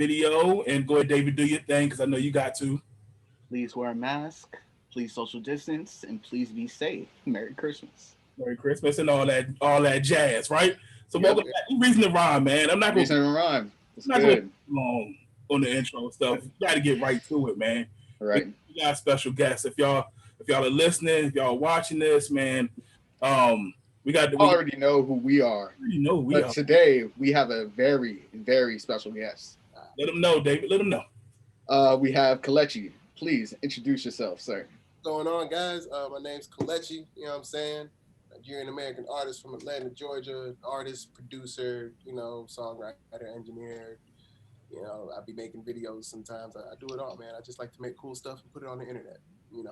video. And go ahead, David, do your thing because I know you got to. Please wear a mask, please social distance, and please be safe. Merry Christmas. Merry Christmas and all that jazz, right? So welcome back. Reason to Rhyme, man. I'm not going to rhyme. It's not good. Go long on the intro stuff. You got to get right to it, man. Right. We got special guests. If y'all are listening, if y'all are watching this, man, we already know who we are. But today we have a very, very special guest. Let them know, David. Let them know. We have Kelechi. Please introduce yourself, sir. What's going on, guys? My name's Kelechi. You know what I'm saying? Nigerian American artist from Atlanta, Georgia. Artist, producer, songwriter, engineer. I be making videos sometimes. I do it all, man. I just like to make cool stuff and put it on the internet. You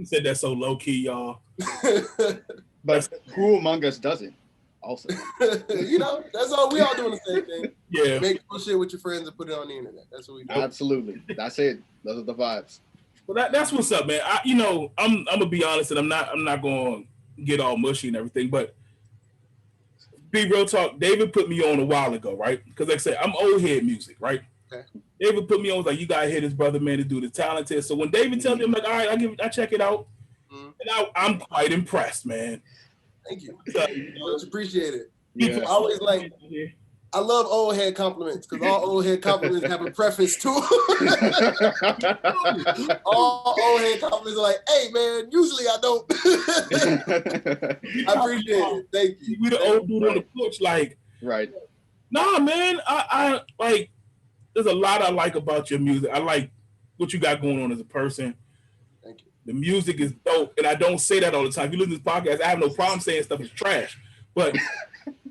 said that so low key, y'all. But who among us doesn't? Also, that's all. We all doing the same thing. Yeah, make cool shit with your friends and put it on the internet. That's what we do. Absolutely, that's it. Those are the vibes. Well, that's what's up, man. I'm gonna be honest, and I'm not gonna get all mushy and everything, but be real talk. David put me on a while ago, right? Because like I said, I'm old head music, right? Okay. David put me on, like, you gotta hit his brother, man, to do the talented. So when David tells me, I'm like, all right, I check it out, and I'm quite impressed, man. Thank you. So, Much appreciated. Yeah. I always I love old head compliments because all old head compliments have a preface to it. All old head compliments are like, hey, man, usually I don't. I appreciate it. Thank you. We the old dude on the porch, like, right. Nah, man, I like, there's a lot I like about your music. I like what you got going on as a person. Thank you. The music is dope, and I don't say that all the time. If you listen to this podcast, I have no problem saying stuff is trash, but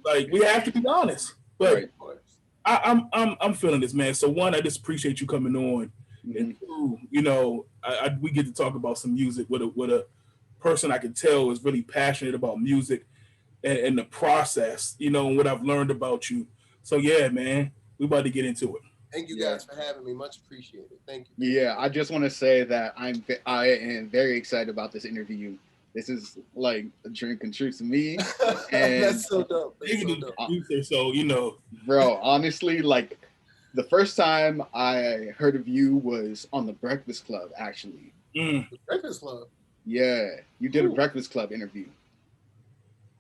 like, we have to be honest. But right. I'm feeling this, man. So one, I just appreciate you coming on, and two, we get to talk about some music with a person I can tell is really passionate about music and the process, and what I've learned about you. So yeah, man, we about to get into it. Thank you guys for having me. Much appreciated. Thank you. Yeah, I just want to say that I am very excited about this interview. This is like a dream come true to me. And that's so dope. So, Bro, honestly, like, the first time I heard of you was on the Breakfast Club, actually. The Breakfast Club? Yeah, you did a Breakfast Club interview.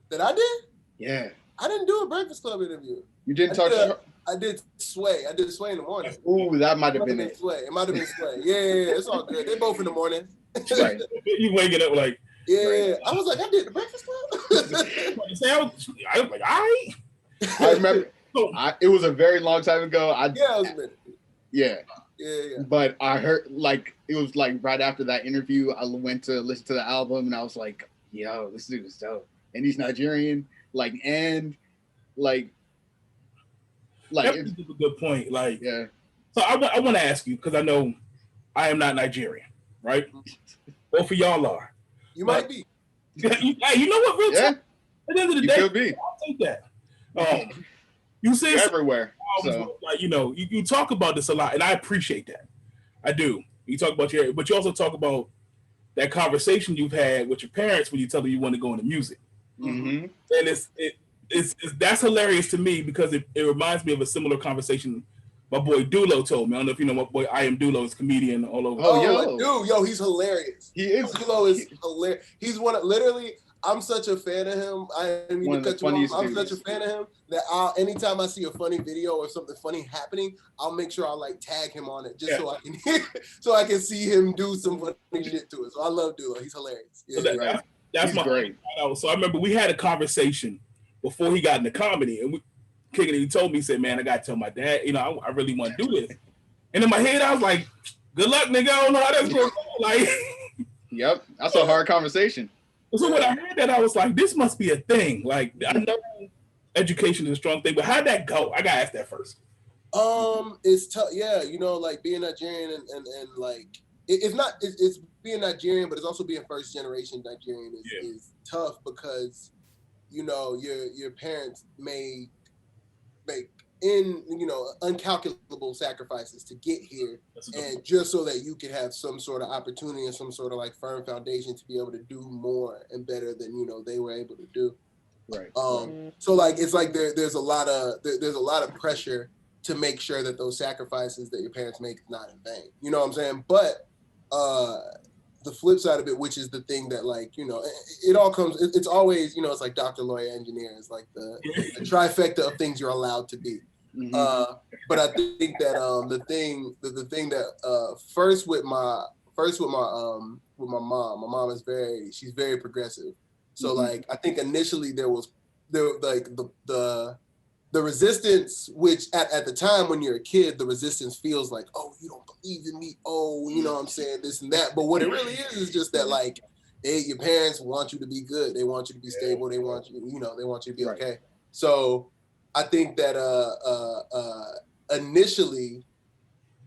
That I did? Yeah. I didn't do a Breakfast Club interview. You didn't talk to her? I did Sway. I did Sway in the morning. Ooh, that might have been it. Sway. It might have been Sway. Yeah, it's all good. They're both in the morning. Right. You waking up like, yeah, right. I was like, I did the Breakfast Club. I was like, all right. I remember. It was a very long time ago. It was a minute. Yeah. Yeah. But I heard, like, it was like right after that interview, I went to listen to the album, and I was like, yo, this dude is dope. And he's Nigerian, like, and like that's a good point. Like, yeah. So I want to ask you, because I know I am not Nigerian, right? Both of y'all are. You might be. You know what? Real yeah. At the end of the you day, could be. I'll take that. You say everywhere. So. Like, you talk about this a lot, and I appreciate that. I do. You talk about but you also talk about that conversation you've had with your parents when you tell them you want to go into music. Mm-hmm. And it's that's hilarious to me because it reminds me of a similar conversation my boy Dulo told me. I don't know if you know my boy I Am Dulo, is a comedian all over. Yo, he's hilarious. He is. Dulo is hilarious. He's literally, I'm such a fan of him. I'm such a fan of him that anytime I see a funny video or something funny happening, I'll make sure I like tag him on it just so I can see him do some funny shit to it. So I love Dulo. He's hilarious. Yeah, so that's great. So I remember we had a conversation before he got into comedy, and he told me, he said, man, I got to tell my dad, I really want to do this. And in my head, I was like, good luck, nigga. I don't know how that's going to go. Like, yep, that's a hard conversation. So when I heard that, I was like, this must be a thing. Like, I know education is a strong thing, but how'd that go? I got to ask that first. It's tough. Yeah, like being Nigerian and like, it's being Nigerian, but it's also being first generation Nigerian is tough because, your parents may make uncalculable sacrifices to get here, and just so that you can have some sort of opportunity and some sort of like firm foundation to be able to do more and better than they were able to do. Right. So like it's like there's a lot of pressure to make sure that those sacrifices that your parents make is not in vain. You know what I'm saying? But the flip side of it, which is the thing that, like, you know, it all comes, it's always, you know, it's like doctor, lawyer, engineer. It's like the trifecta of things you're allowed to be. But I think that the thing that first with my mom is she's very progressive. So like I think initially there was like the resistance, which at the time when you're a kid, the resistance feels like, oh, you don't believe in me. Oh, you know what I'm saying, this and that. But what it really is just that, like, your parents want you to be good. They want you to be stable. They want you, you know, they want you to be okay. So I think that initially,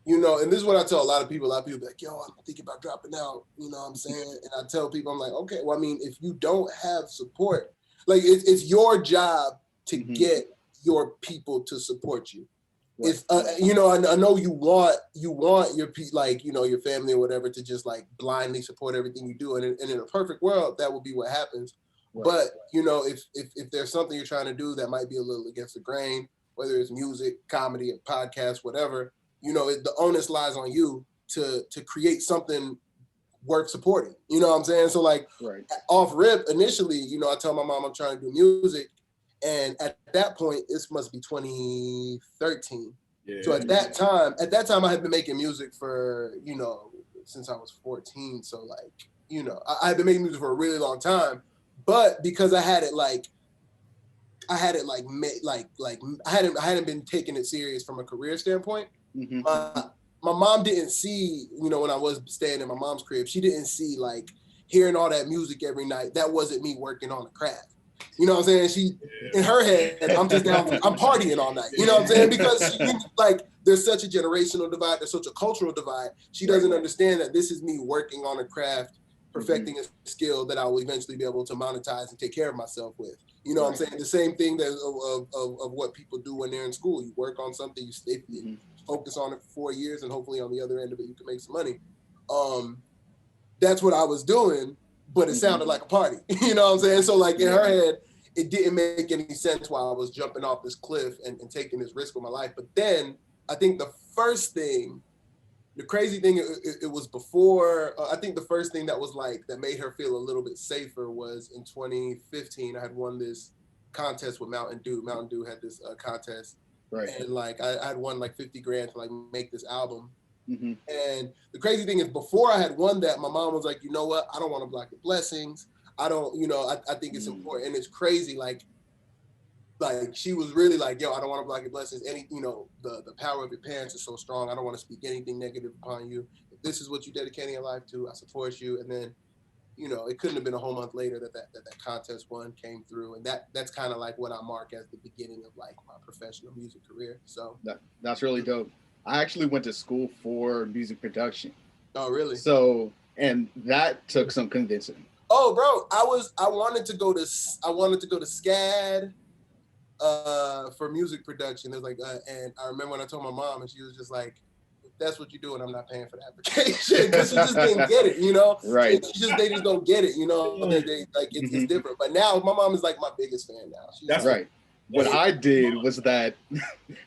you know, and this is what I tell a lot of people be like, yo, I'm thinking about dropping out. You know what I'm saying? And I tell people, I'm like, okay, well, I mean, if you don't have support, like it's your job to get your people to support you. If you know, I know you want your like, you know, your family or whatever to just like blindly support everything you do, and in a perfect world that will be what happens. But you know, if there's something you're trying to do that might be a little against the grain, whether it's music, comedy, a podcast, whatever, you know, the onus lies on you to create something worth supporting. You know what I'm saying? So like off rip initially, you know, I tell my mom I'm trying to do music. And at that point, this must be 2013. Yeah. So at that time, I had been making music for, you know, since I was 14. So like, you know, I had been making music for a really long time. But because I hadn't been taking it serious from a career standpoint. My mom didn't see, you know, when I was staying in my mom's crib, she didn't see like hearing all that music every night. That wasn't me working on the craft. You know what I'm saying? In her head, I'm just down, I'm partying all night. You know what I'm saying? Because like there's such a generational divide, there's such a cultural divide. She doesn't understand that this is me working on a craft, perfecting a skill that I will eventually be able to monetize and take care of myself with. You know what I'm saying? The same thing that of what people do when they're in school. You work on something, you stay, focus on it for 4 years, and hopefully on the other end of it, you can make some money. That's what I was doing. But it sounded like a party, you know what I'm saying? So like in her head, it didn't make any sense while I was jumping off this cliff and taking this risk with my life. But then I think the crazy thing, it was before, I think the first thing that was like, that made her feel a little bit safer was in 2015, I had won this contest with Mountain Dew. Mountain Dew had this contest. And like, I had won like 50 grand to like make this album. And the crazy thing is, before I had won that, my mom was like, you know what? I don't want to block your blessings. I don't, you know, I think it's important. And it's crazy. Like she was really like, yo, I don't want to block your blessings. You know, the power of your parents is so strong. I don't want to speak anything negative upon you. If this is what you're dedicating your life to, I support you. And then, you know, it couldn't have been a whole month later that contest one came through. And that's kind of like what I mark as the beginning of like my professional music career. So that's really dope. I actually went to school for music production. Oh, really? So, and that took some convincing. Oh, bro, I wanted to go to SCAD for music production. There's like, and I remember when I told my mom, and she was just like, if that's what you're doing, I'm not paying for the application, because she just didn't get it, you know? Right. They just don't get it, you know? They like it's different. But now my mom is like my biggest fan now. That's right. What I did was that,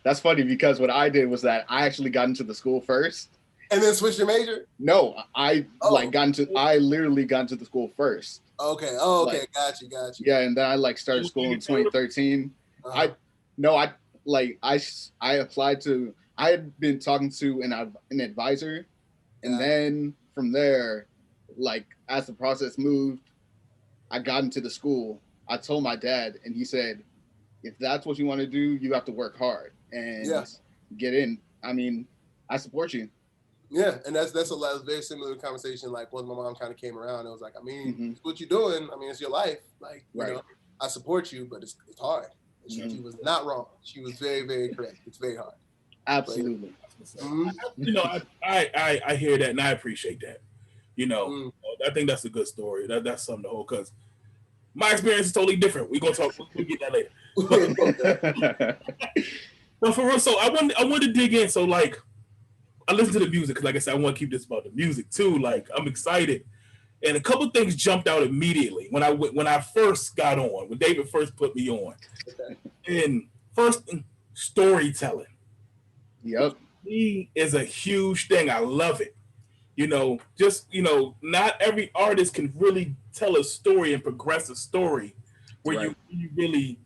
that's funny because what I did was that I actually got into the school first. And then switched your major? No, I literally got into the school first. Okay. Oh, okay. Like, got you. Yeah, and then I like started school in 2013. I applied to, I had been talking to an advisor, and then from there, like as the process moved, I got into the school. I told my dad, and he said, if that's what you want to do, you have to work hard and get in. I mean, I support you. Yeah, and that's a very similar conversation. Like when my mom kind of came around, it was like, I mean, it's what you're doing. I mean, it's your life. Like, you know, I support you, but it's hard. She was not wrong. She was very, very correct. It's very hard. Absolutely. You know, I hear that and I appreciate that. You know, I think that's a good story. That's something to hold, because my experience is totally different. We'll get that later. But for real, so I wanted to dig in. So like, I listen to the music because, like I said, I want to keep this about the music too. Like, I'm excited, and a couple things jumped out immediately when I first got on, when David first put me on. And first, storytelling. Yep. He is a huge thing. I love it. Not every artist can really tell a story and progress a story where you really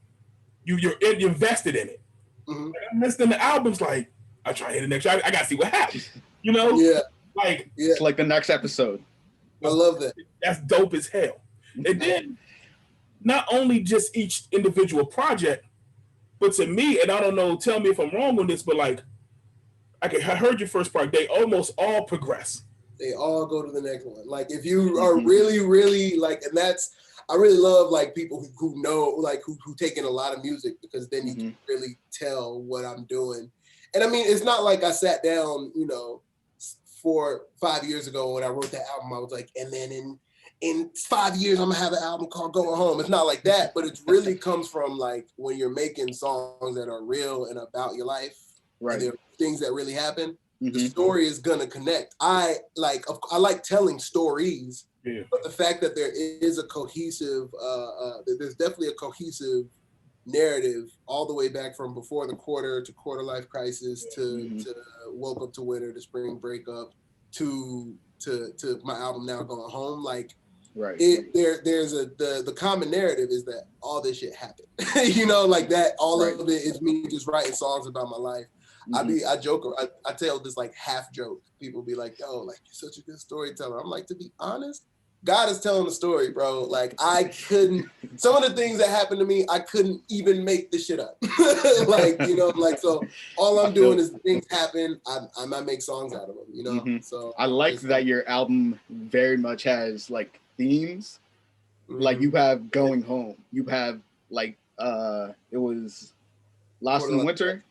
you're invested in it. Mm-hmm. Like, I'm listening to albums like I try to hit the next. I gotta see what happens. Yeah. It's like the next episode. I love that. That's dope as hell. And then not only just each individual project, but to me, and I don't know, tell me if I'm wrong on this, but like I heard your first part, they almost all progress. They all go to the next one. Like if you are really, really like, and that's, I really love like people who know, like who take in a lot of music, because then you can really tell what I'm doing. And I mean, it's not like I sat down, 5 years ago when I wrote that album, I was like, and then in 5 years, I'm gonna have an album called Going Home. It's not like that, but it really comes from like when you're making songs that are real and about your life, right? And there are things that really happen. The story is gonna connect. I like telling stories, but the fact that there is a cohesive, there's definitely a cohesive narrative all the way back from Before the Quarter to Quarter Life Crisis to Woke Up to Winter to Spring Breakup to my album Now Going Home. Like, there's the common narrative is that all this shit happened. Like that. All of it is me just writing songs about my life. I joke, I tell this like half joke. People be like, yo, like you're such a good storyteller. I'm like, to be honest, God is telling the story, bro. Like some of the things that happened to me, I couldn't even make this shit up. So all I'm doing is things happen. I might make songs out of them, So I like that your album very much has like themes. Like you have Going Home. You have like, it was Lost in the Winter.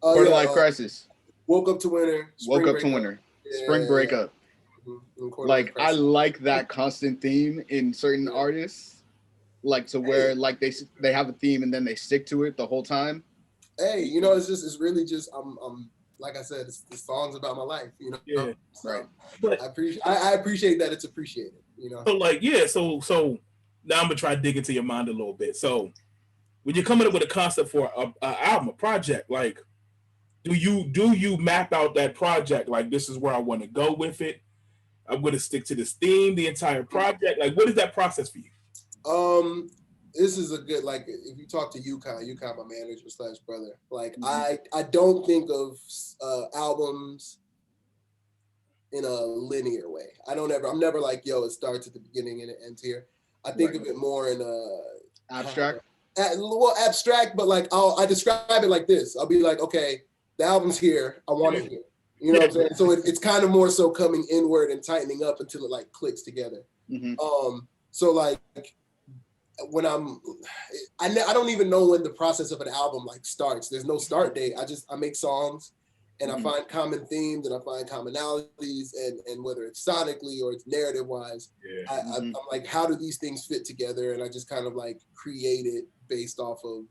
Quarter Life Crisis. Woke Up to Winter. Spring Breakup. Like I like that constant theme in certain artists, like to where like they have a theme and then they stick to it the whole time. Hey, it's really just I'm like I said, it's the songs about my life, Yeah, right. But I appreciate that it's appreciated, So like so now I'm gonna try to dig into your mind a little bit. So when you're coming up with a concept for a album, a project, like do you map out that project? Like this is where I want to go with it. I'm going to stick to this theme, the entire project. Like, what is that process for you? This is a good, like, if you talk to UConn my manager / brother, like, I don't think of albums in a linear way. I'm never like, yo, it starts at the beginning and it ends here. I think of it more in abstract. Abstract, but like, I describe it like this. I'll be like, okay, the album's here. I want it here. You know what I'm saying? So it's kind of more so coming inward and tightening up until it like clicks together. So like when I don't even know when the process of an album like starts. There's no start date. I make songs and I find common themes and I find commonalities and whether it's sonically or it's narrative wise, I'm like, how do these things fit together? And I just kind of like create it based off of,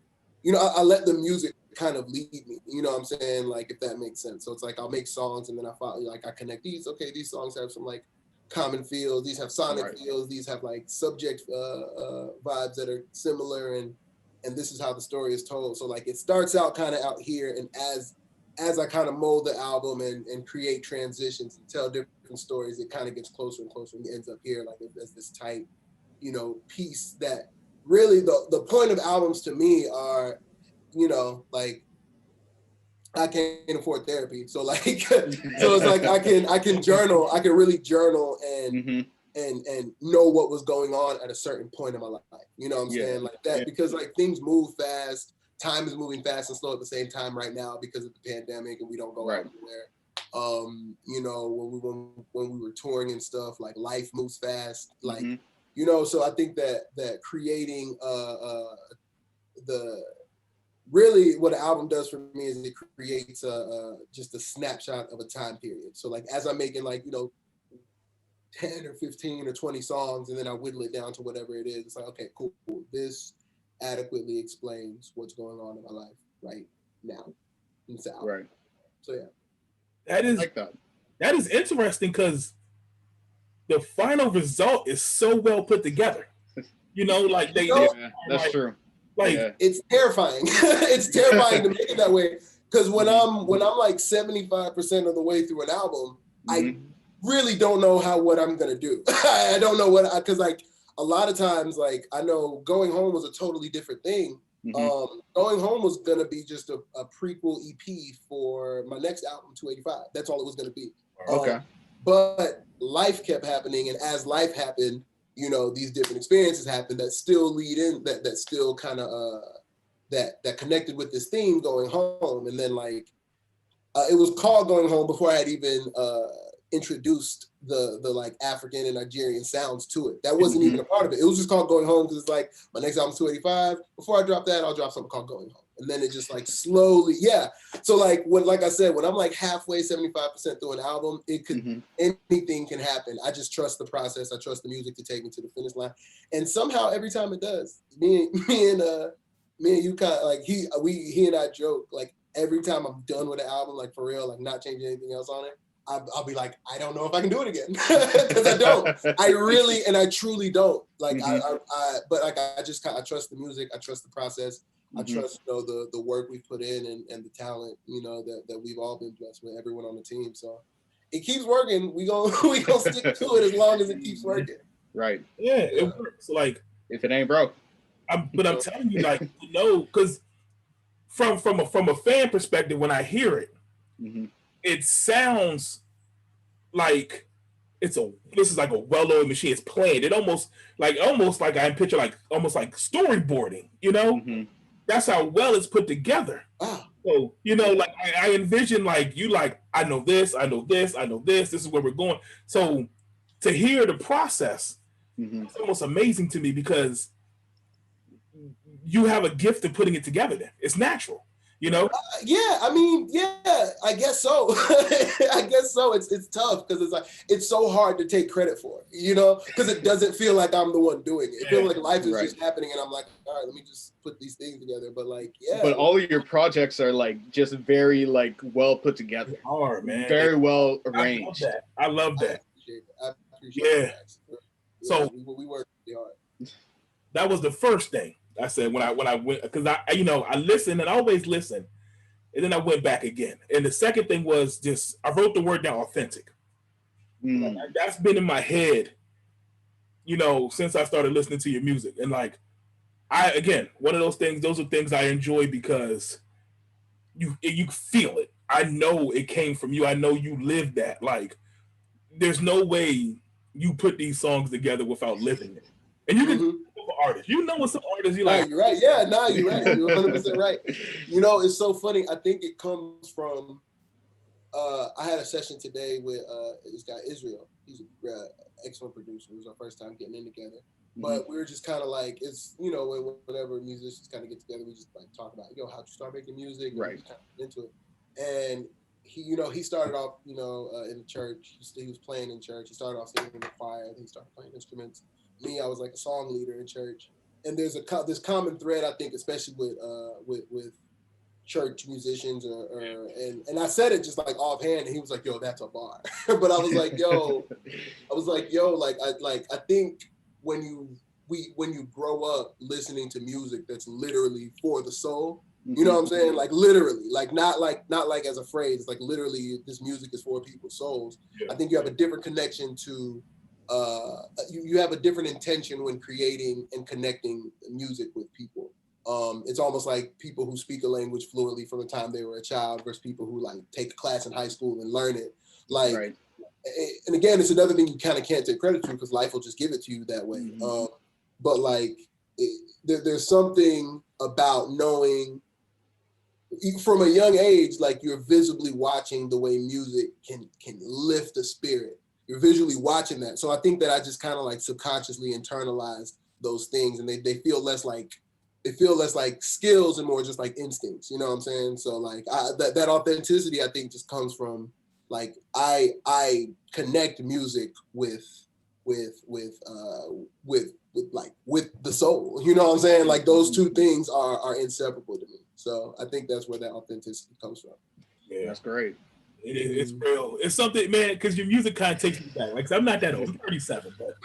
I let the music kind of lead me, you know what I'm saying? Like, if that makes sense. So it's like, I'll make songs and then I connect these. Okay, these songs have some like common feels. These have sonic feels. These have like subject vibes that are similar. And this is how the story is told. So like, it starts out kind of out here. And as I kind of mold the album and create transitions and tell different stories, it kind of gets closer and closer and ends up here like as this tight, piece that really the point of albums to me are, like I can't afford therapy. So like, so it's like I can journal, I can really journal and know what was going on at a certain point in my life. You know what I'm saying? Like that, because like things move fast. Time is moving fast and slow at the same time right now because of the pandemic and we don't go out anywhere. When we were touring and stuff, like life moves fast. Like, so I think that creating really what an album does for me is it creates just a snapshot of a time period. So like as I'm making like, 10 or 15 or 20 songs and then I whittle it down to whatever it is. It's like, okay, cool. This adequately explains what's going on in my life right now. It's out. Right. So yeah. That is like that. That is interesting because the final result is so well put together. That's true. Like it's terrifying. It's terrifying to make it that way Because when I'm like 75% of the way through an album, I really don't know what I'm gonna do. I don't know because like a lot of times, like I know Going Home was a totally different thing. Going Home was gonna be just a prequel EP for my next album, 285. That's all it was gonna be. Okay. But life kept happening, and as life happened, you know, these different experiences happened that still lead in that still kind of that connected with this theme, Going Home. And then like it was called Going Home before I had even introduced the like African and Nigerian sounds to it. That wasn't even a part of it. It was just called Going Home because it's like my next album's 285. Before I drop that, I'll drop something called Going Home. And then it just like slowly, So like like I said, when I'm like halfway, 75% through an album, it could anything can happen. I just trust the process. I trust the music to take me to the finish line. And somehow every time it does, me and you kind of like he and I joke like every time I'm done with the album, like for real, like not changing anything else on it, I'll be like, I don't know if I can do it again because I don't. I really and I truly don't. Like but like I trust the music. I trust the process. I trust the work we've put in and the talent that we've all been blessed with. Everyone on the team. So it keeps working. We gonna stick to it as long as it keeps working. Right. Yeah, it works. Like if it ain't broke. But I'm telling you, like because from a fan perspective, when I hear it, it sounds like this is like a well-oiled machine. It's playing. It almost like I picture like almost like storyboarding. That's how well it's put together. So like I envision like you like I know this. This is where we're going. So to hear the process, it's almost amazing to me because you have a gift of putting it together. Then it's natural. I guess so. I guess so. It's tough because it's like it's so hard to take credit for it, because it doesn't feel like I'm the one doing it. It feels like life is just happening, and I'm like, all right, let me just put these things together. But like, But all of your projects are like just very like well put together. They are, man. Very well arranged. I love that. I appreciate that. So we work really hard. That was the first thing I said when I went, because I listened and I always listen, and then I went back again. And the second thing was just I wrote the word down, authentic. Like, that's been in my head, since I started listening to your music. And like one of those things. Those are things I enjoy because you feel it. I know it came from you. I know you lived that. Like there's no way you put these songs together without living it. And you can artists. What some artists you like. You're right. Yeah, you're right. You're 100% right. It's so funny. I think it comes from I had a session today with this guy Israel. He's an excellent producer. It was our first time getting in together. But we were just kind of like, it's whenever musicians kind of get together, we just like talk about, how'd you start making music? Right. Kind of into it. And he started off in the church. He was playing in church. He started off singing in the choir. Then he started playing instruments. Me, I was like a song leader in church, and there's this common thread I think, especially with church musicians, and I said it just like offhand, and he was like, "Yo, that's a bar," but I was like, I think when you grow up listening to music that's literally for the soul, you know what I'm saying? Like literally, like not like as a phrase, like literally, this music is for people's souls. Yeah. I think you have a different connection to. You have a different intention when creating and connecting music with people. It's almost like people who speak a language fluently from the time they were a child versus people who like take a class in high school and learn it. Like, and again, it's another thing you kind of can't take credit to because life will just give it to you that way. But like, there's something about knowing from a young age, like you're visibly watching the way music can lift a spirit. You're visually watching that. So I think that I just kind of like subconsciously internalized those things, and they feel less like skills and more just like instincts, you know what I'm saying? So like that authenticity I think just comes from like I connect music with the soul, you know what I'm saying? Like those two things are inseparable to me. So I think that's where that authenticity comes from. Yeah, that's great. It's real. It's something, man, because your music kind of takes me back. Like, I'm not that old. I'm 37, but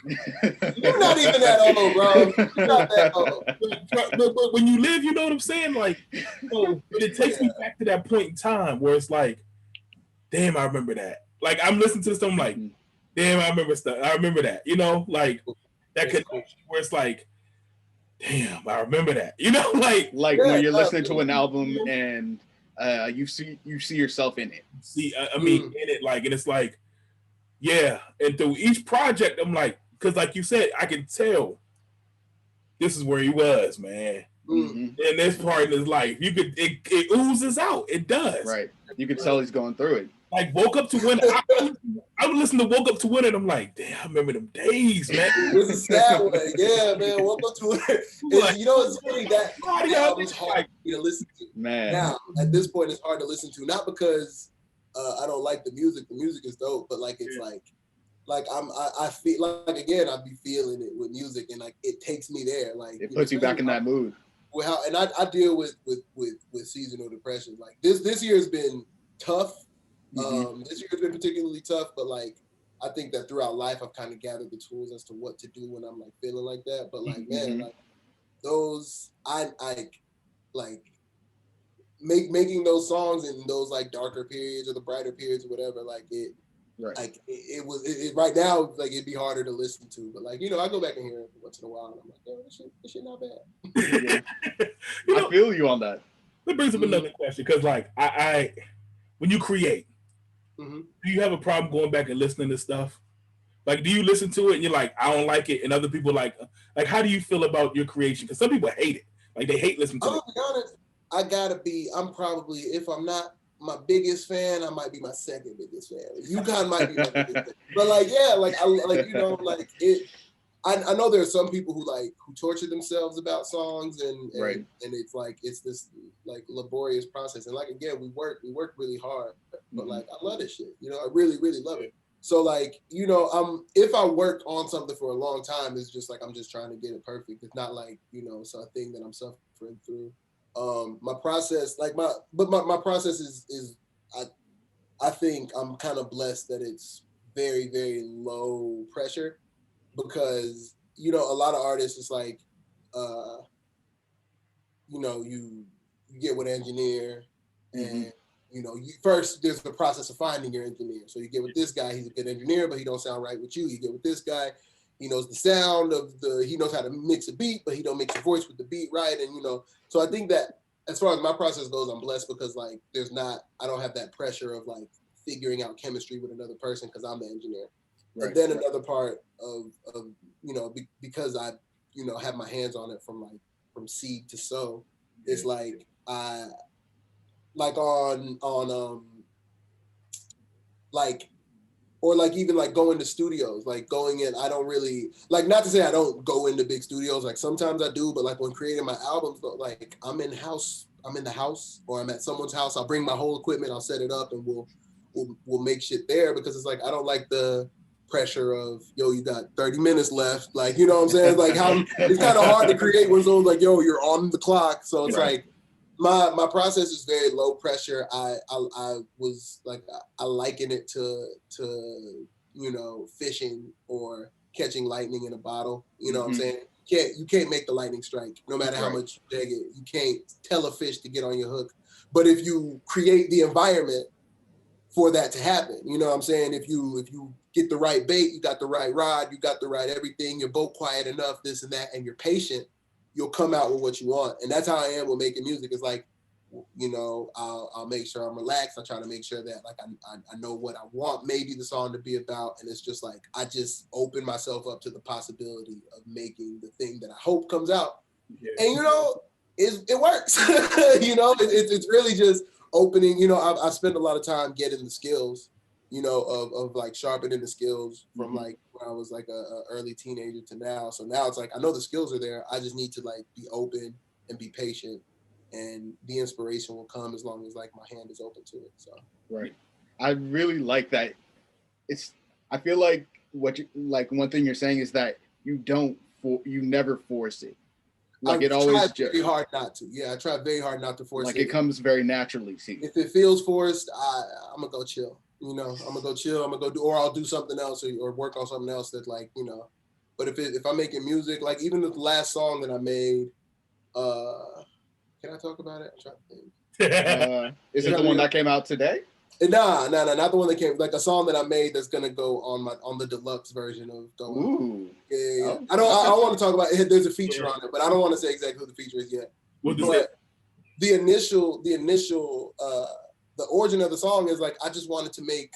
you're not even that old, bro. You're not that old. But when you live, you know what I'm saying? Like, it takes me back to that point in time where it's like, damn, I remember that. Like, I'm listening to this, I'm like, damn, I remember stuff. I remember that. You know, like that connection where it's like, damn, I remember that. You know, like when you're listening to an album and you see yourself in it. I mean, in it, like, and it's like, yeah. And through each project, I'm like, because like you said, I can tell this is where he was, man. And this part in his life, it oozes out. It does. Right. You can tell he's going through it. Like, Woke Up to Win. I would listen to Woke Up to Win, and I'm like, damn, I remember them days, man. It was a sad one. Yeah, man. Woke Up to Win. Like, you know, it's funny that album's hard to listen to. Man. Now, at this point, it's hard to listen to. Not because I don't like the music. The music is dope, but like it's like I feel like, again, I be feeling it with music, and like it takes me there. Like it puts you back in that mood. And I deal with seasonal depression. Like this year has been tough. This year has been particularly tough, but like I think that throughout life I've kind of gathered the tools as to what to do when I'm like feeling like that. But like man, like those I like making those songs in those like darker periods or the brighter periods or whatever, like it. Right. Like it was right now, like it'd be harder to listen to, but like, you know, I go back and hear it once in a while, and I'm like, yo, this shit not bad. I feel you on that. That brings up another question, because like I when you create, do you have a problem going back and listening to stuff? Like, do you listen to it and you're like, I don't like it, and other people like how do you feel about your creation? Because some people hate it, like they hate listening to it. I'm gonna be honest, I'm probably, if I'm not my biggest fan, I might be my second biggest fan. UConn might be my biggest fan. But like, yeah, like I like, you know, like it. I know there are some people who torture themselves about songs and it's like it's this like laborious process. And like again, we work really hard, but like I love this shit. You know, I really, really love it. So like, you know, if I work on something for a long time, it's just like I'm just trying to get it perfect. It's not like, you know, it's a thing that I'm suffering through. My process, like my process is I think I'm kind of blessed that it's very, very low pressure, because, you know, a lot of artists, it's like, you know, you get with an engineer and, you know, there's the process of finding your engineer. So you get with this guy, he's a good engineer, but he don't sound right with you. You get with this guy, he knows the sound he knows how to mix a beat, but he don't mix your voice with the beat right. And, you know, so I think that as far as my process goes, I'm blessed because like I don't have that pressure of like figuring out chemistry with another person because I'm the engineer. Right, and then another part of you know, because I, you know, have my hands on it from seed to sow, it's like I like on like, or like even like going to studios, like going in, I don't really, like, not to say I don't go into big studios, like sometimes I do, but like when creating my albums, like I'm in the house or I'm at someone's house, I'll bring my whole equipment, I'll set it up and we'll make shit there, because it's like, I don't like the pressure of, yo, you got 30 minutes left. Like, you know what I'm saying? Like it's kind of hard to create when someone's like, yo, you're on the clock. So it's like, my process is very low pressure. I was like, I liken it to you know, fishing or catching lightning in a bottle. You know what I'm saying? You can't make the lightning strike, no matter how much you dig it. You can't tell a fish to get on your hook. But if you create the environment for that to happen, you know what I'm saying? If you get the right bait, you got the right rod, you got the right everything, your boat quiet enough, this and that, and you're patient, you'll come out with what you want. And that's how I am with making music. It's like, you know, I'll make sure I'm relaxed. I try to make sure that like I know what I want maybe the song to be about. And it's just like, I just open myself up to the possibility of making the thing that I hope comes out. Yeah. And, you know, it works. You know, it's really just opening, you know, I spent a lot of time getting the skills, you know, of like sharpening the skills from like when I was like a early teenager to now. So now it's like, I know the skills are there. I just need to like be open and be patient, and the inspiration will come as long as like my hand is open to it. So right, I really like that. I feel like one thing you're saying is that you never force it. Like it always just very hard not to. Yeah, I try very hard not to force it. Like it comes very naturally. See, if it feels forced, I'm gonna go chill. I'm gonna go chill. I'm gonna go do, or I'll do something else, or work on something else that like But if I'm making music, like even the last song that I made, can I talk about it? I'm trying to think. Is it the one that came out today? Nah, not the one that came. Like a song that I made that's gonna go on the deluxe version of Go. Ooh. Yeah. I don't want to talk about it. There's a feature on it, but I don't want to say exactly who the feature is yet. But the initial, the origin of the song is like I just wanted to make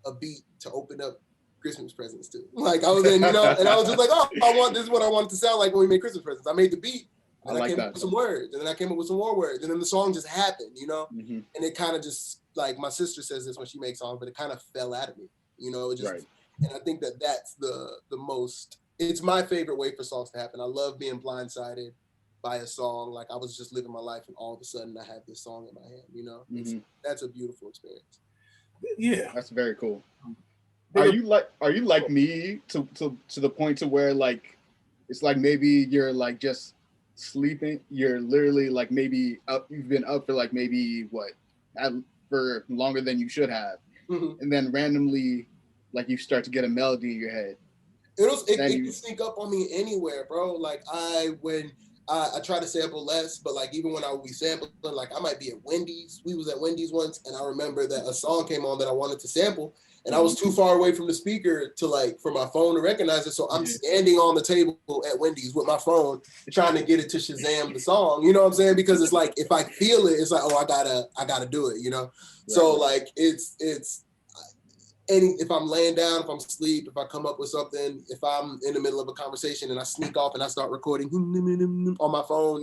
a beat to open up Christmas presents too. Like I was in, and I was just like, oh, this is what I wanted to sound like when we made Christmas presents. I made the beat. And I came up with some words, and then I came up with some more words, and then the song just happened, Mm-hmm. And it kind of just, like my sister says this when she makes songs, but it kind of fell out of me, It just, and I think that's the most. It's my favorite way for songs to happen. I love being blindsided by a song. Like I was just living my life, and all of a sudden I had this song in my hand. Mm-hmm. That's a beautiful experience. Yeah, that's very cool. Are you like me to the point to where like it's like maybe you're like just sleeping, you're literally like maybe up, you've been up for like maybe for longer than you should have, and then randomly like you start to get a melody in your head. It can sneak up on me anywhere, bro. Like I try to sample less, but like even when I would be sampling, like I might be at Wendy's. We was at Wendy's once, and I remember that a song came on that I wanted to sample, and I was too far away from the speaker to like for my phone to recognize it. So I'm standing on the table at Wendy's with my phone trying to get it to Shazam the song. You know what I'm saying? Because it's like if I feel it, it's like, oh, I gotta do it. Right. So like it's if I'm laying down, if I'm asleep, if I come up with something, if I'm in the middle of a conversation and I sneak off and I start recording on my phone,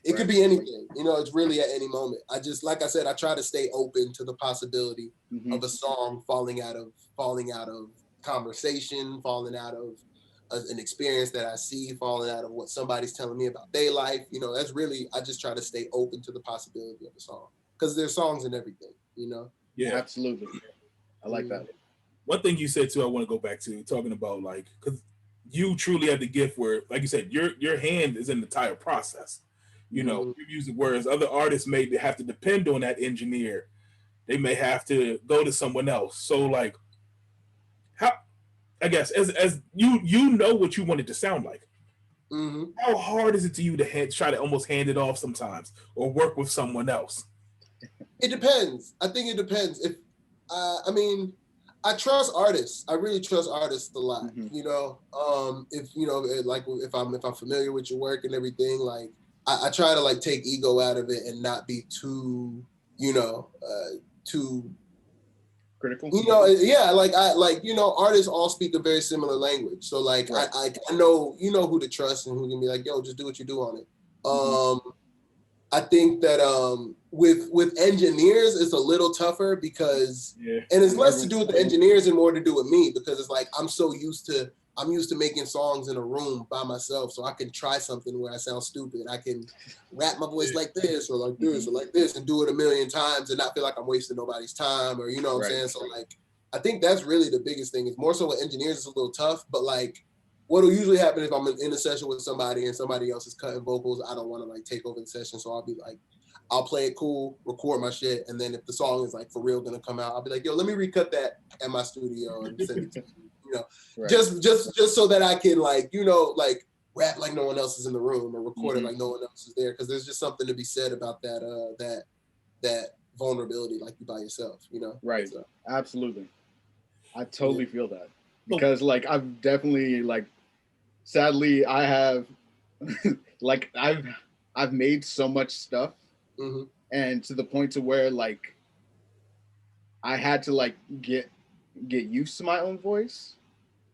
it could be anything. It's really at any moment. I just, like I said, I try to stay open to the possibility of a song falling out of conversation, falling out of an experience that I see, falling out of what somebody's telling me about their life. That's really, I just try to stay open to the possibility of a song because there's songs in everything. Yeah, absolutely. I like that. One thing you said too, I want to go back to talking about like, because you truly have the gift where, like you said, your hand is in the entire process. Your music, whereas other artists may have to depend on that engineer. They may have to go to someone else. So like, how, I guess as you know what you want it to sound like. How hard is it to you to try to almost hand it off sometimes or work with someone else? It depends. I think it depends. If I trust artists. I really trust artists a lot. If I'm familiar with your work and everything, like I try to like take ego out of it and not be too, too critical. Artists all speak a very similar language. So like I know who to trust and who can be like, yo, just do what you do on it. I think that with engineers, it's a little tougher because, and it's less to do with the engineers and more to do with me because it's like I'm used to making songs in a room by myself, so I can try something where I sound stupid. I can rap my voice like this or like this or like this and do it a million times and not feel like I'm wasting nobody's time or what I'm saying. So like I think that's really the biggest thing. Is more so with engineers, it's a little tough, but like. What'll usually happen if I'm in a session with somebody and somebody else is cutting vocals, I don't want to like take over the session. So I'll be like, I'll play it cool, record my shit. And then if the song is like for real going to come out, I'll be like, yo, let me recut that at my studio and send it to you, just so that I can like rap like no one else is in the room or record it like no one else is there. Cause there's just something to be said about that vulnerability, like you by yourself, Right. So. Absolutely. I totally feel that. Because like I've definitely like sadly I have like I've made so much stuff and to the point to where like I had to like get used to my own voice.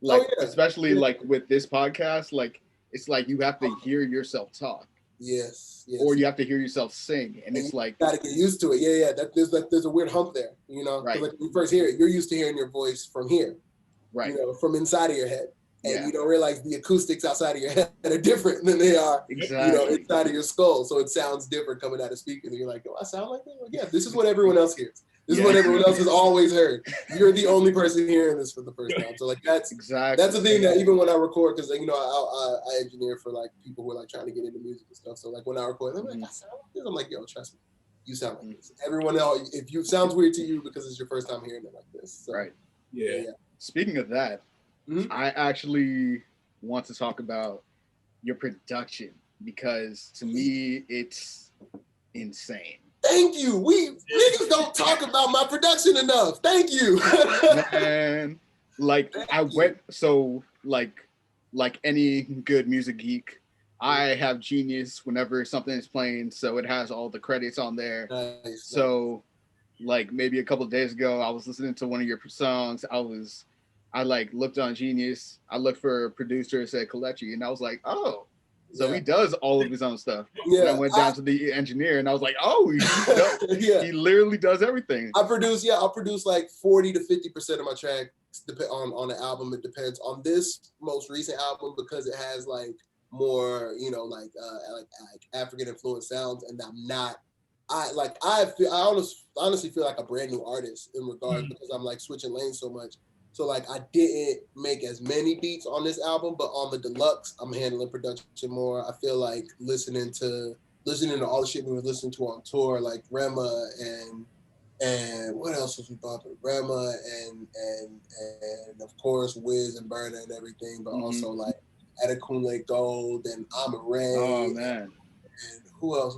Like especially like with this podcast, like it's like you have to hear yourself talk. Yes. Or you have to hear yourself sing. And it's like you gotta get used to it. Yeah. There's a weird hump there, Right. Like when you first hear it, you're used to hearing your voice from here. Right. From inside of your head. And you don't realize the acoustics outside of your head are different than they are, inside of your skull. So it sounds different coming out of speakers. And you're like, oh, I sound like that? Well, yeah, this is what everyone else hears. This is what everyone else has always heard. You're the only person hearing this for the first time. So like that's the thing that even when I record, because like, you know, I engineer for like people who are like trying to get into music and stuff. So like when I record, I'm like, I sound like this. I'm like, yo, trust me, you sound like this. Everyone else, if you sounds weird to you because it's your first time hearing it like this. So, right. Yeah. Speaking of that, I actually want to talk about your production because to me it's insane. Thank you. We niggas don't talk about my production enough. Thank you. Man, like like any good music geek, I have Genius whenever something is playing, so it has all the credits on there. Nice, so like maybe a couple of days ago, I was listening to one of your songs. I like looked on Genius. I looked for a producer, said Kelechi, and I was like, oh. So he does all of his own stuff. Yeah, and I went down to the engineer, and I was like, "Oh, he literally does everything." I'll produce like 40 to 50% of my tracks on the album. It depends on this most recent album because it has like more, you know, like African influenced sounds, and I honestly feel like a brand new artist in regards because I'm like switching lanes so much. So like I didn't make as many beats on this album, but on the deluxe, I'm handling production more. I feel like listening to all the shit we were listening to on tour, like Rema and what else was we bumping? Rema and of course Wiz and Burna and everything, but also like Adekunle Gold and Amaray. Oh man. And who else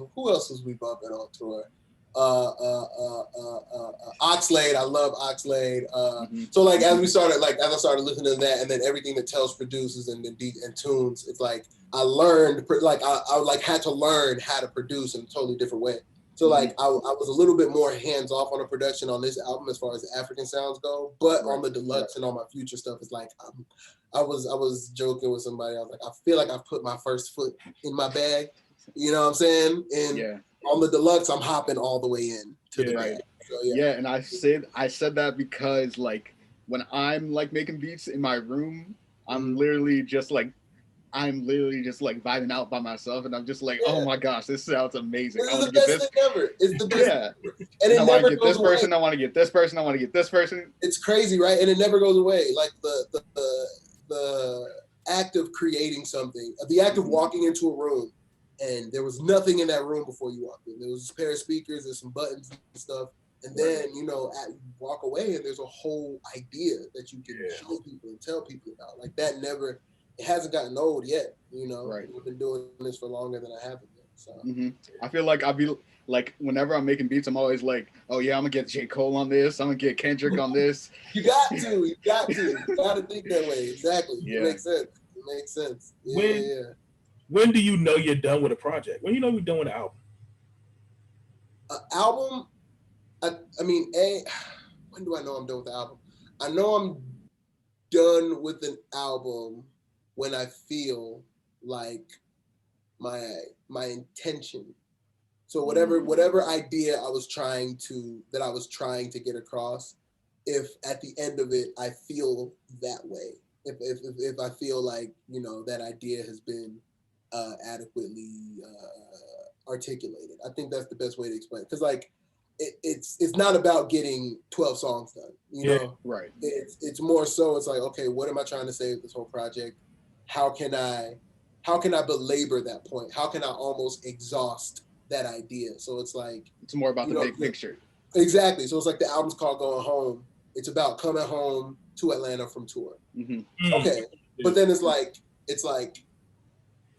was we bumping on tour? Oxlade, I love Oxlade. So like as I started listening to that, and then everything that Tells produces and tunes, it's like I learned I like had to learn how to produce in a totally different way. So like I was a little bit more hands off on the production on this album as far as the African sounds go, but on the deluxe and on my future stuff, it's like I was joking with somebody. I was like, I feel like I've put my first foot in my bag. You know what I'm saying? And on the deluxe, I'm hopping all the way in to the bag. So, and I said that because like when I'm like making beats in my room, I'm literally just like vibing out by myself, and I'm just like, oh my gosh, this sounds amazing. This is the best thing ever. It's the best. Yeah. And I want to get this person. I want to get this person. I want to get this person. It's crazy, right? And it never goes away. Like the act of creating something, the act of walking into a room, and there was nothing in that room before you walked in. There was a pair of speakers, there's some buttons and stuff. And then, you know, walk away and there's a whole idea that you can show people and tell people about. Like that it hasn't gotten old yet, you know. Right. We've been doing this for longer than I haven't been. So I feel like I'll be like, whenever I'm making beats, I'm always like, oh yeah, I'm gonna get J. Cole on this. I'm gonna get Kendrick on this. You got to think that way. Exactly. Yeah. It makes sense. When do you know you're done with a project? When do you know you're done with an album? Album? When do I know I'm done with the album? I know I'm done with an album when I feel like my intention. So whatever idea I was trying to get across, if at the end of it I feel that way, if I feel like, you know, that idea has been adequately articulated. I think that's the best way to explain it. Because like it's not about getting 12 songs done, you know? Right. It's more so it's like, okay, what am I trying to say with this whole project? How can I belabor that point? How can I almost exhaust that idea? So it's like it's more about the big picture. Exactly. So it's like the album's called Going Home. It's about coming home to Atlanta from tour. Okay. But then it's like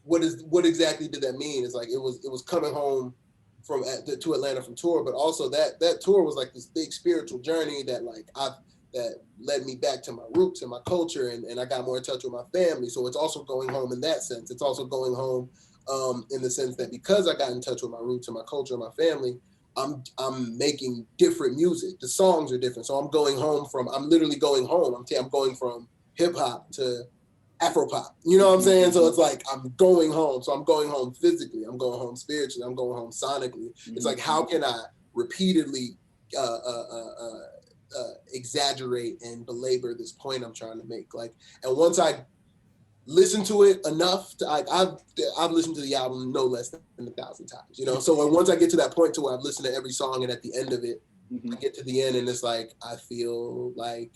what exactly did that mean? It's like it was coming home to Atlanta from tour, but also that tour was like this big spiritual journey that led me back to my roots and my culture, and I got more in touch with my family. So it's also going home in that sense. It's also going home in the sense that because I got in touch with my roots and my culture and my family, I'm making different music. The songs are different. So I'm literally going home. I'm going from hip hop to Afropop. You know what I'm saying? So it's like I'm going home. So I'm going home physically. I'm going home spiritually. I'm going home sonically. It's like, how can I repeatedly exaggerate and belabor this point I'm trying to make? Like, and once I listen to it enough, I've listened to the album no less than 1,000 times. You know, so once I get to that point to where I've listened to every song, and at the end of it, I get to the end and it's like, I feel like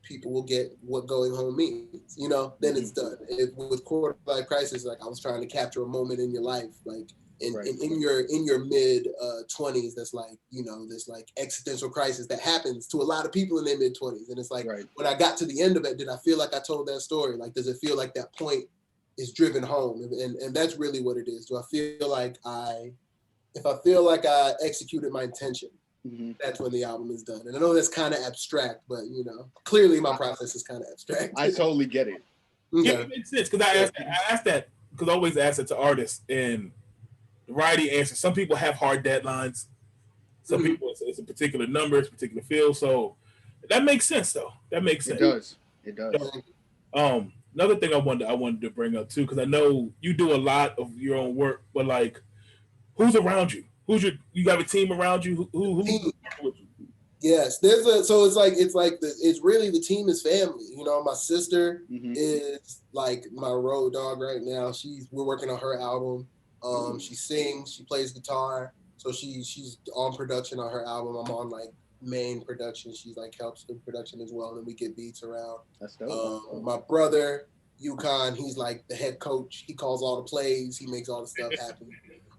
people will get what going home means, you know, then it's done. With Quarter Life Crisis, like I was trying to capture a moment in your life, like in your mid 20s, that's like, you know, this like existential crisis that happens to a lot of people in their mid 20s. And it's like, when I got to the end of it, did I feel like I told that story? Like, does it feel like that point is driven home? And that's really what it is. Do I feel like if I feel like I executed my intention, that's when the album is done. And I know that's kind of abstract, but you know, clearly my process is kind of abstract. I totally get it. Yeah, it makes sense because I asked that because I always ask it to artists, and the variety answer. Some people have hard deadlines. Some people it's a particular number, it's a particular field. So that makes sense, though. That makes sense. It does. Another thing I wanted to bring up too, because I know you do a lot of your own work, but like, who's around you? You got a team around you? Who's working with you? Yes, it's really the team is family. You know, my sister is like my road dog right now. We're working on her album. She sings, she plays guitar, so she's on production on her album. I'm on like main production. She like helps with production as well, and we get beats around. That's dope. My brother Yukon, he's like the head coach. He calls all the plays. He makes all the stuff happen.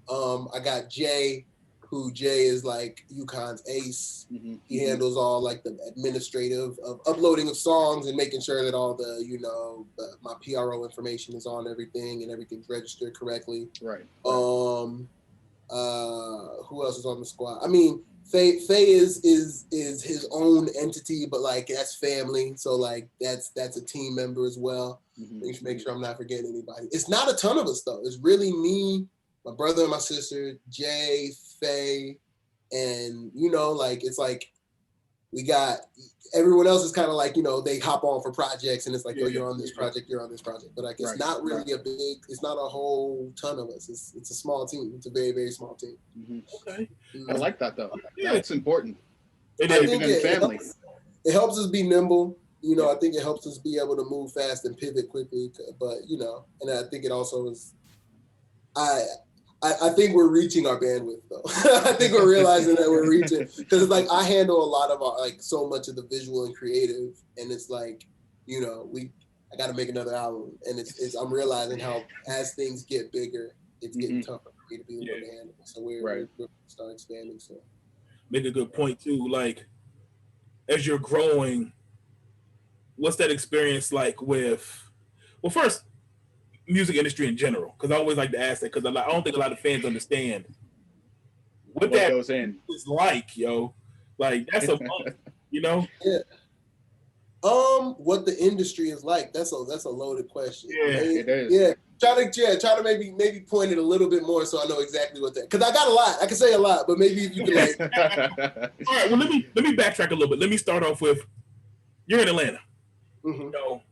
I got Jay is like Yukon's ace. He handles all like the administrative of uploading of songs and making sure that all the, you know, my PRO information is on everything and everything's registered correctly. Right. Who else is on the squad? I mean, Faye is his own entity, but like that's family. So like that's a team member as well. Make sure I'm not forgetting anybody. It's not a ton of us though. It's really me, my brother and my sister, Jay, Faye, and you know, like it's like we got everyone else is kind of like, you know, they hop on for projects and it's like, oh, you're on this project, but like it's not really it's not a whole ton of us. It's a small team. It's a very, very small team. Okay. I like that though. That's important. I think it helps us be nimble. You know, I think it helps us be able to move fast and pivot quickly, but you know, and I think it also is I think we're reaching our bandwidth though. I think we're realizing that we're reaching, because it's like I handle a lot of our, like so much of the visual and creative, and it's like, you know, I got to make another album, and it's I'm realizing how as things get bigger, it's getting tougher for me to be able to handle. So we're start expanding. So make a good point too. Like as you're growing, what's that experience like with? Well, first, music industry in general, because I always like to ask that, because I don't think a lot of fans understand what that goes in is like, yo. Like that's a month, you know. Yeah. What the industry is like? That's a loaded question. Yeah, it is. Yeah. Try to maybe point it a little bit more so I know exactly what that. Because I got a lot. I can say a lot, but maybe if you can like. All right. Well, let me backtrack a little bit. Let me start off with you're in Atlanta. You know,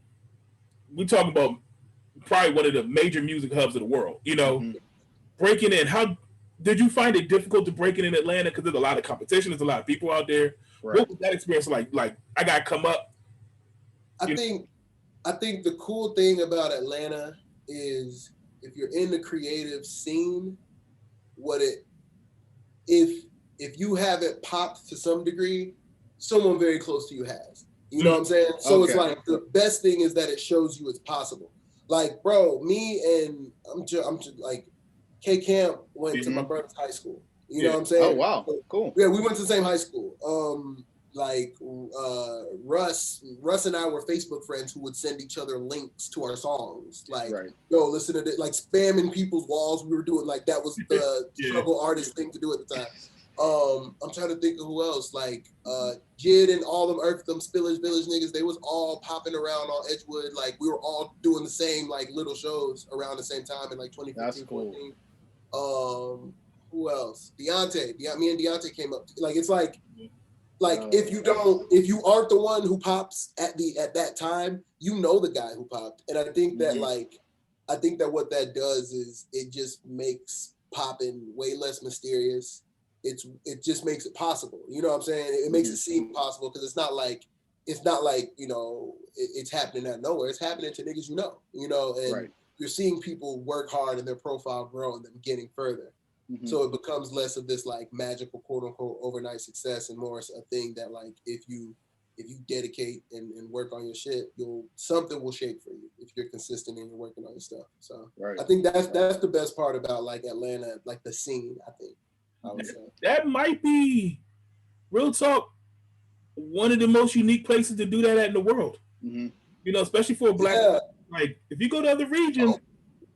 we talking about probably one of the major music hubs of the world, you know, breaking in. How did you find it difficult to break in Atlanta? Because there's a lot of competition. There's a lot of people out there. Right. What was that experience like? Like, I got to come up. I think the cool thing about Atlanta is if you're in the creative scene, if you haven't popped to some degree, someone very close to you has. You know what I'm saying? So it's like the best thing is that it shows you it's possible. Like, bro, me and I'm just like K Camp went to my brother's high school. You know what I'm saying? Oh wow, cool. Yeah, we went to the same high school. Russ and I were Facebook friends who would send each other links to our songs. Like, yo, listen to this, like spamming people's walls. We were doing like that was the struggle artist thing to do at the time. I'm trying to think of who else, like Jid and all them Earth, them Spillage Village niggas, they was all popping around on Edgewood. Like we were all doing the same like little shows around the same time in like 2015, 14. Who else? Deontay. Me and Deontay came up. Like it's like if you aren't the one who pops at that time, you know the guy who popped. And I think that what that does is it just makes popping way less mysterious. It just makes it possible. You know what I'm saying? It makes it seem possible because it's not like, you know, it's happening out of nowhere. It's happening to niggas you know, and you're seeing people work hard and their profile grow and them getting further. Mm-hmm. So it becomes less of this like magical quote unquote overnight success and more a thing that like if you dedicate and work on your shit, something will shake for you if you're consistent and you're working on your stuff. So I think that's the best part about like Atlanta, like the scene, I think. I would say. That might be, real talk, one of the most unique places to do that at in the world. Mm-hmm. You know, especially for a black, like if you go to other regions,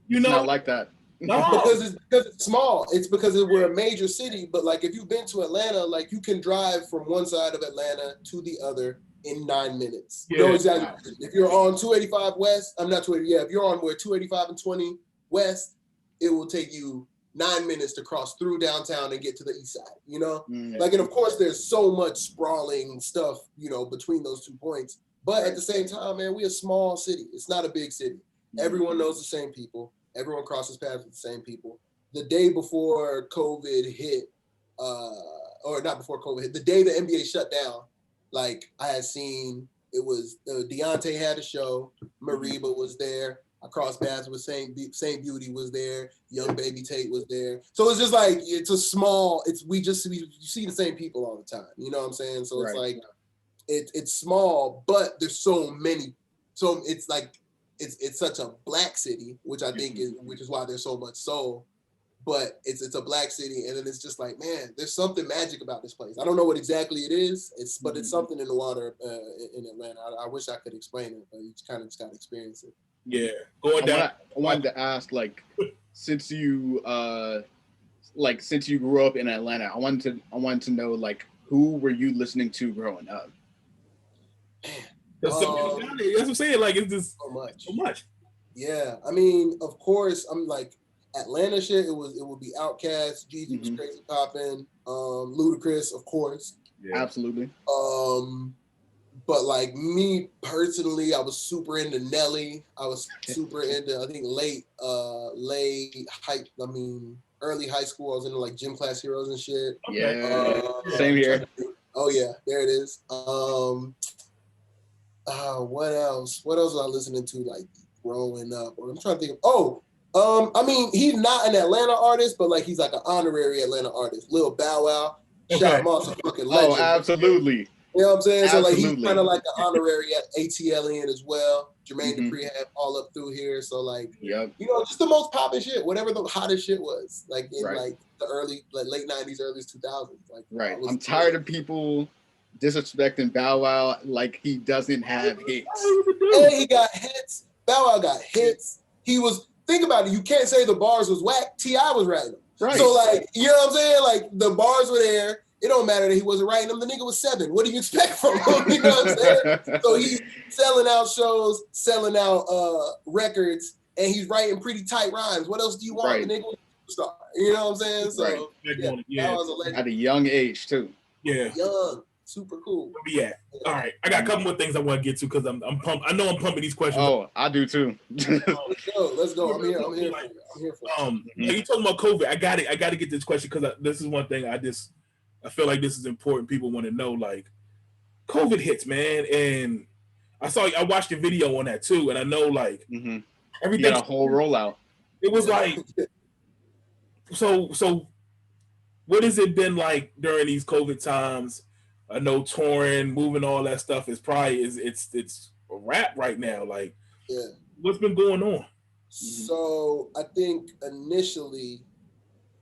it's not like that. No, because it's small. It's because we're a major city. But like, if you've been to Atlanta, like you can drive from one side of Atlanta to the other in 9 minutes. Yeah. No exaggeration. If you're on 285 West, I'm not 280. Yeah, if you're on where 285 and 20 West, it will take you 9 minutes to cross through downtown and get to the east side. You know, like, and of course, there's so much sprawling stuff, you know, between those 2 points. But at the same time, man, we're a small city. It's not a big city. Everyone knows the same people. Everyone crosses paths with the same people. The day before COVID hit, or not before COVID hit, the day the NBA shut down, like I had seen, it was Deontay had a show, Mariba was there, I crossed paths with Saint Beauty was there, Young Baby Tate was there. So it's just like, it's a small, we see the same people all the time. You know what I'm saying? So it's like, it's small, but there's so many. So it's like, it's such a black city, which I think which is why there's so much soul. But it's a black city, and then it's just like, man, there's something magic about this place. I don't know what exactly it is. But it's something in the water in Atlanta. I wish I could explain it, but you kind of just got to experience it. Yeah, going down. I wanted to ask, like, since you grew up in Atlanta, I wanted to know, like, who were you listening to growing up? That's what I'm saying. Like, it's just so much. Yeah, I mean, of course, I'm like Atlanta shit. It would be Outkast, Jeezy was crazy popping, Ludacris, of course. Yeah, absolutely. But like me personally, I was super into Nelly. I was super into, I think early high school. I was into like Gym Class Heroes and shit. Yeah, same here. Oh yeah, there it is. What else? What else was I listening to like growing up? I'm trying to think of. I mean, he's not an Atlanta artist, but like he's like an honorary Atlanta artist. Lil Bow Wow, shout him out to fucking legend. Oh, absolutely. You know what I'm saying? Absolutely. So like he's kind of like an honorary ATLian as well. Jermaine Dupri had all up through here. So like, you know, just the most popping shit, whatever the hottest shit was, like in like the early, like late 90s, early 2000s. Like, I'm tired of people disrespecting Bow Wow like he doesn't have hits. And he got hits. Bow Wow got hits. Think about it. You can't say the bars was whack. T.I. was writing them. Right. So like, you know what I'm saying? Like the bars were there. It don't matter that he wasn't writing them. The nigga was 7. What do you expect from him? You know what I'm saying? So he's selling out shows, selling out records, and he's writing pretty tight rhymes. What else do you want? The nigga was a superstar. You know what I'm saying? So that was a legend. At a young age too. Yeah. Young. Super cool. Where we at? All right. I got a couple more things I want to get to because I'm pumped. I know I'm pumping these questions. Oh, I do too. Let's go. I'm here for you. You talking about COVID? I got to get this question because this is one thing I feel like this is important. People want to know, like, COVID hits, man, and I watched the video on that too, and I know like everything. You got a whole rollout. It was like, so what has it been like during these COVID times? I know touring, moving, all that stuff is probably it's a wrap right now. Like, what's been going on? So I think initially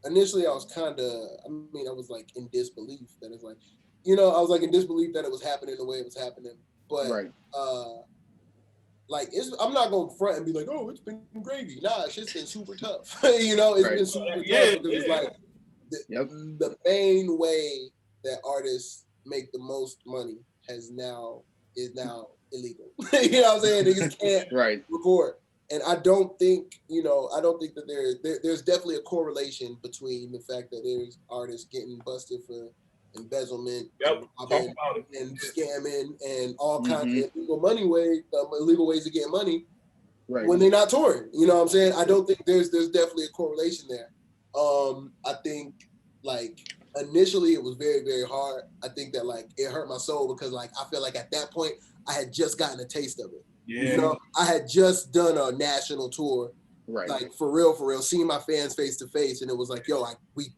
I was I was like in disbelief that it's like, you know, I was like in disbelief that it was happening the way it was happening. But like I'm not gonna front and be like, oh, it's been gravy. Nah, shit's been super tough. You know, it's been super tough because it's like the main way that artists make the most money is now illegal. You know what I'm saying? Niggas can't record. And I don't think that there's definitely a correlation between the fact that there's artists getting busted for embezzlement and scamming and all kinds of illegal ways of getting money when they're not touring. You know what I'm saying? I don't think there's definitely a correlation there. I think like initially it was very, very hard. I think that like it hurt my soul because like I feel like at that point I had just gotten a taste of it. Yeah. You know, I had just done a national tour Right. Like for real, seeing my fans face to face, and it was like, yo, like we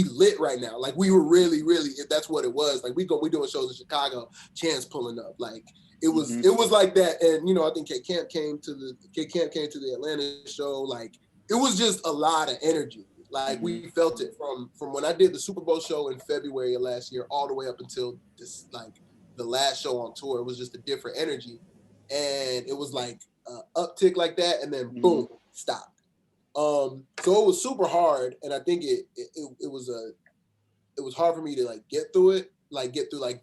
lit right now. Like we were really, that's what it was. Like we doing shows in Chicago, Chance pulling up. Like it was like that. And you know, I think K Camp came to the Atlanta show. Like it was just a lot of energy. Like we felt it from when I did the Super Bowl show in February of last year, all the way up until this, like the last show on tour. It was just a different energy, and it was like uptick like that, and then boom, stopped. So it was super hard, and I think it was hard for me to like get through it, like get through like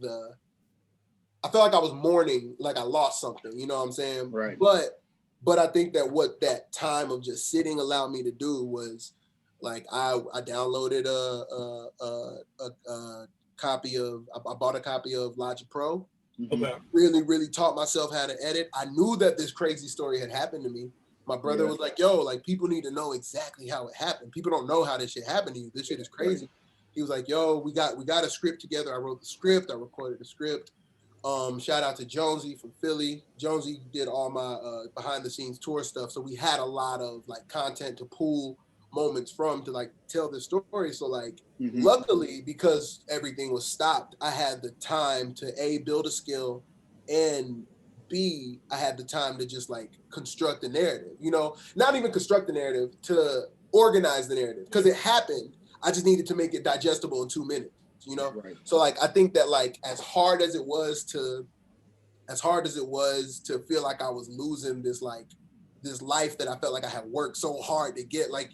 I felt like I was mourning, like I lost something, you know what I'm saying? Right. But I think that what that time of just sitting allowed me to do was, like I downloaded a copy of, I bought a copy of Logic Pro. Okay. Really taught myself how to edit. I knew that this crazy story had happened to me. My brother was like, yo, like people need to know exactly how it happened. People don't know how this shit happened to you. This shit is crazy. He was like, yo, we got a script together. I wrote the script. I recorded the script. Shout out to Jonesy from Philly. Jonesy did all my behind the scenes tour stuff. So we had a lot of like content to pull moments from to like tell this story. So like luckily, because everything was stopped, I had the time to A, build a skill, and B, I had the time to just like construct a narrative, you know, not even construct the narrative, to organize the narrative, because it happened. I just needed to make it digestible in 2 minutes, you know? Right. So like, I think that like, as hard as it was to feel like I was losing this life that I felt like I had worked so hard to get, like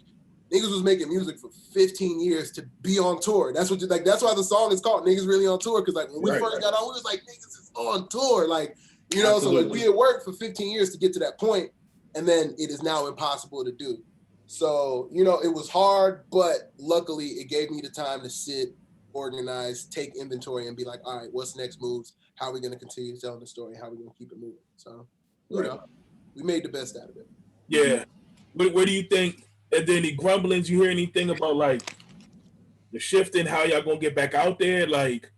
niggas was making music for 15 years to be on tour. That's what that's why the song is called Niggas Really on Tour. Cause like when we first got on, we was like, niggas is on tour. Like, you know, so like we had worked for 15 years to get to that point, and then it is now impossible to do. So, you know, it was hard, but luckily it gave me the time to sit, organize, take inventory, and be like, all right, what's next moves? How are we going to continue telling the story? How are we going to keep it moving? So, you know, we made the best out of it. Yeah. Where do you think, are there any grumblings? You hear anything about like the shift in how y'all going to get back out there? Like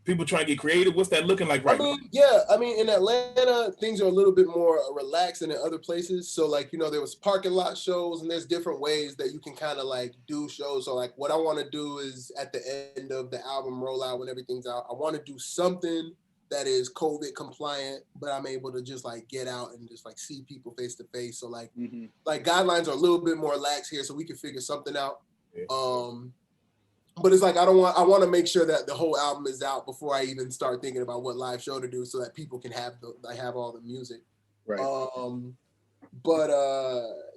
people trying to get creative? What's that looking like right now? Yeah, I mean, in Atlanta, things are a little bit more relaxed than in other places. So like, you know, there was parking lot shows, and there's different ways that you can kind of like do shows. So like what I want to do is at the end of the album rollout, when everything's out, I want to do something that is COVID compliant, but I'm able to just like get out and just like see people face to face. So like, like guidelines are a little bit more lax here, so we can figure something out. But it's like, I want to make sure that the whole album is out before I even start thinking about what live show to do, so that people can have all the music. Right.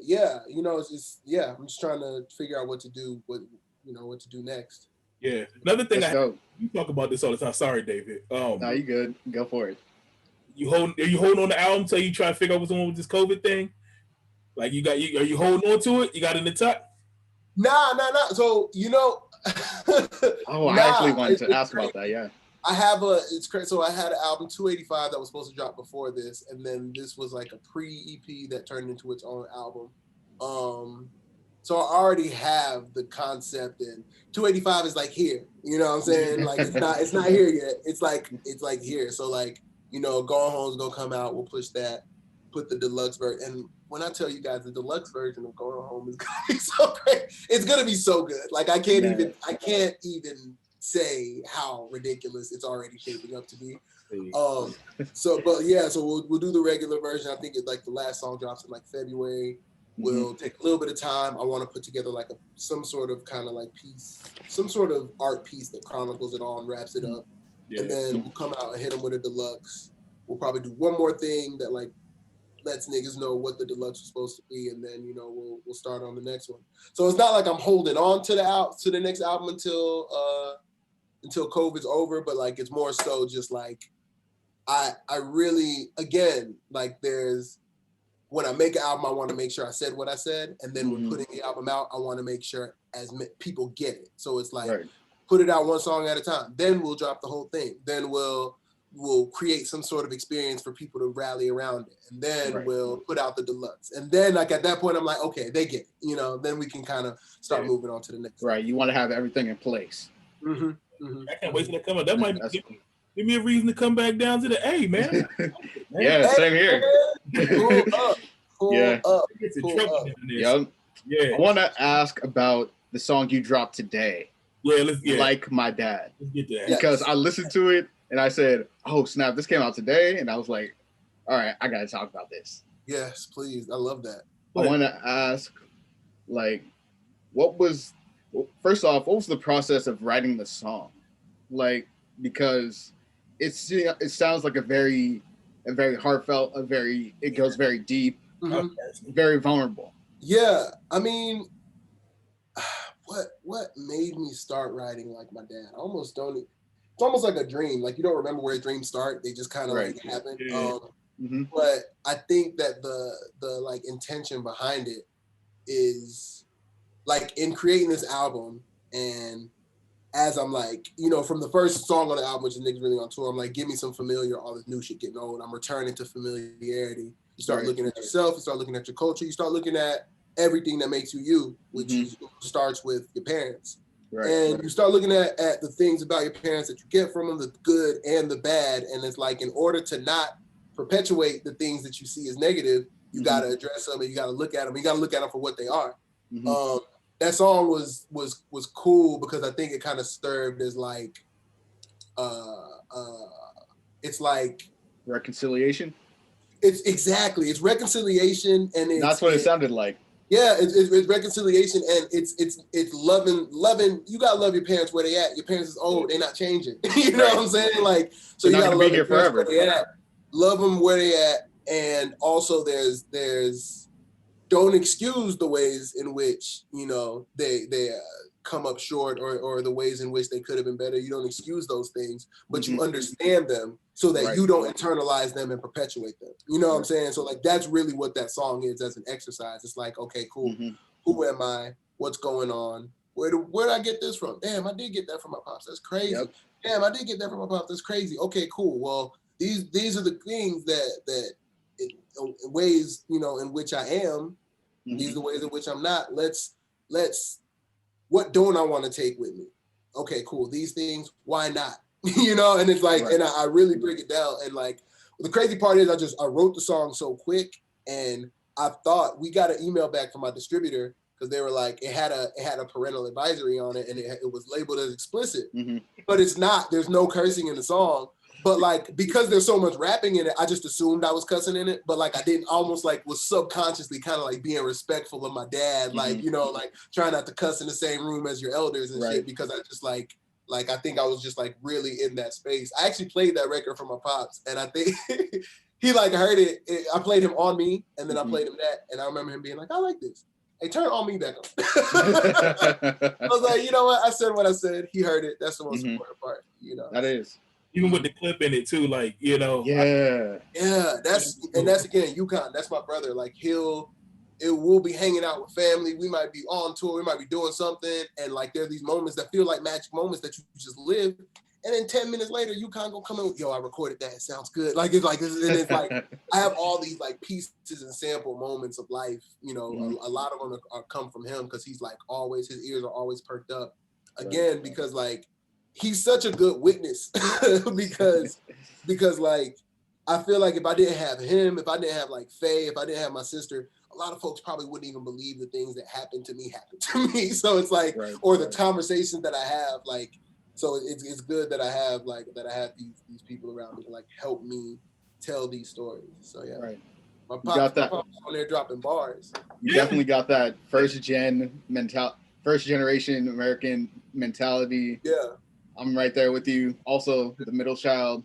Yeah, you know, it's just, I'm just trying to figure out what to do next. Yeah. Another thing, you talk about this all the time. Sorry, David. No, you good. Go for it. Are you holding on the album till you try to figure out what's going on with this COVID thing? Like are you holding on to it? You got it in the tuck? Nah. So, you know, I actually wanted to ask about that. Yeah. It's crazy. So I had an album 285 that was supposed to drop before this, and then this was like a pre-EP that turned into its own album. So I already have the concept, and 285 is like here. You know what I'm saying? Like it's not here yet. It's like here. So like, you know, Going Home's gonna come out. We'll push that. Put the deluxe version. And when I tell you guys, the deluxe version of Going Home is gonna be so great. It's gonna be so good. Like I can't even say how ridiculous it's already shaping up to be. So we'll do the regular version. I think it's like the last song drops in like February. We'll take a little bit of time. I want to put together like some sort of kind of like piece, some sort of art piece that chronicles it all and wraps it up. Yeah. And then we'll come out and hit them with a deluxe. We'll probably do one more thing that like lets niggas know what the deluxe was supposed to be, and then, you know, we'll start on the next one. So it's not like I'm holding on to the next album until COVID's over, but like it's more so just like I really, again, like when I make an album, I want to make sure I said what I said, and then when putting the album out, I want to make sure people get it. So it's like put it out one song at a time. Then we'll drop the whole thing. Then we'll create some sort of experience for people to rally around it, and then we'll put out the deluxe. And then like at that point, I'm like, okay, they get it. You know, then we can kind of start moving on to the next. Right. You want to have everything in place. I can't wait till that come out. That might give me a reason to come back down to the A, man. Yeah, same here. Yeah. It's in trouble in this. Yep. Yeah. I want to ask about the song you dropped today. Yeah, Like My Dad. Let's get that. Because I listened to it and I said, oh, snap, this came out today. And I was like, all right, I got to talk about this. Yes, please. I love that. I want to ask, like, first off, what was the process of writing the song? Like, because it sounds like a very heartfelt, it goes very deep, very vulnerable. Yeah, I mean, what made me start writing Like My Dad? I almost don't. It's almost like a dream. Like, you don't remember where dreams start; they just kind of like happen. Yeah. But I think that the like intention behind it is like in creating this album, and as I'm like, from the first song on the album, which is Niggas Really on Tour, I'm like, give me some familiar, all this new shit getting old. I'm returning to familiarity. You start looking at yourself, you start looking at your culture, you start looking at everything that makes you, which starts with your parents. And you start looking at the things about your parents that you get from them, the good and the bad. And it's like, in order to not perpetuate the things that you see as negative, you got to address them and you got to look at them. You got to look at them for what they are. That song was cool because I think it kind of served as like, it's like reconciliation. It's reconciliation, and that's what it sounded like. Yeah, it's reconciliation, and it's loving. You gotta love your parents where they at. Your parents is old; they not changing. You know what I'm saying? Like, so you gotta love your parents where they at. Love them where they at, and also there's don't excuse the ways in which they come up short, or the ways in which they could have been better. You don't excuse those things, but you understand them so that you don't internalize them and perpetuate them. You know what I'm saying? So like, that's really what that song is as an exercise. It's like, okay, cool. Who am I? What's going on? Where did I get this from? Damn, I did get that from my pops. That's crazy. Damn, I did get that from my pops. That's crazy. Okay, cool. Well, these are the things that ways, in which I am. These are the ways in which I'm not. Let's what don't I want to take with me? Okay, cool. These things, why not? And it's like, and I really break it down. And like, the crazy part is I wrote the song so quick, and I thought we got an email back from my distributor because they were like, it had a parental advisory on it, and it was labeled as explicit, but it's not. There's no cursing in the song. But like, because there's so much rapping in it, I just assumed I was cussing in it. But like, I didn't, almost like was subconsciously kind of like being respectful of my dad, like, like trying not to cuss in the same room as your elders and shit, because I just like I think I was just like really in that space. I actually played that record for my pops, and I think he like heard it. I played him On Me, and then I played him that, and I remember him being like, I like this. Hey, turn On Me back on. I was like, you know what? I said what I said. He heard it. That's the most important part. That is. Even with the clip in it too, like, Yeah. That's again, UConn. That's my brother. Like, we'll be hanging out with family. We might be on tour. We might be doing something. And like, there are these moments that feel like magic moments that you just live. And then 10 minutes later, UConn go come in with, yo, I recorded that. It sounds good. Like, it's like I have all these like pieces and sample moments of life. A lot of them are come from him because he's like always, his ears are always perked up. Again, because like, he's such a good witness because like, I feel like if I didn't have him, if I didn't have like Faye, if I didn't have my sister, a lot of folks probably wouldn't even believe the things that happened to me. So it's like, or the conversations that I have, like, so it's good that I have these people around me to like help me tell these stories. So yeah. My pops on there dropping bars. You definitely got that first generation American mentality. Yeah. I'm right there with you. Also, the middle child.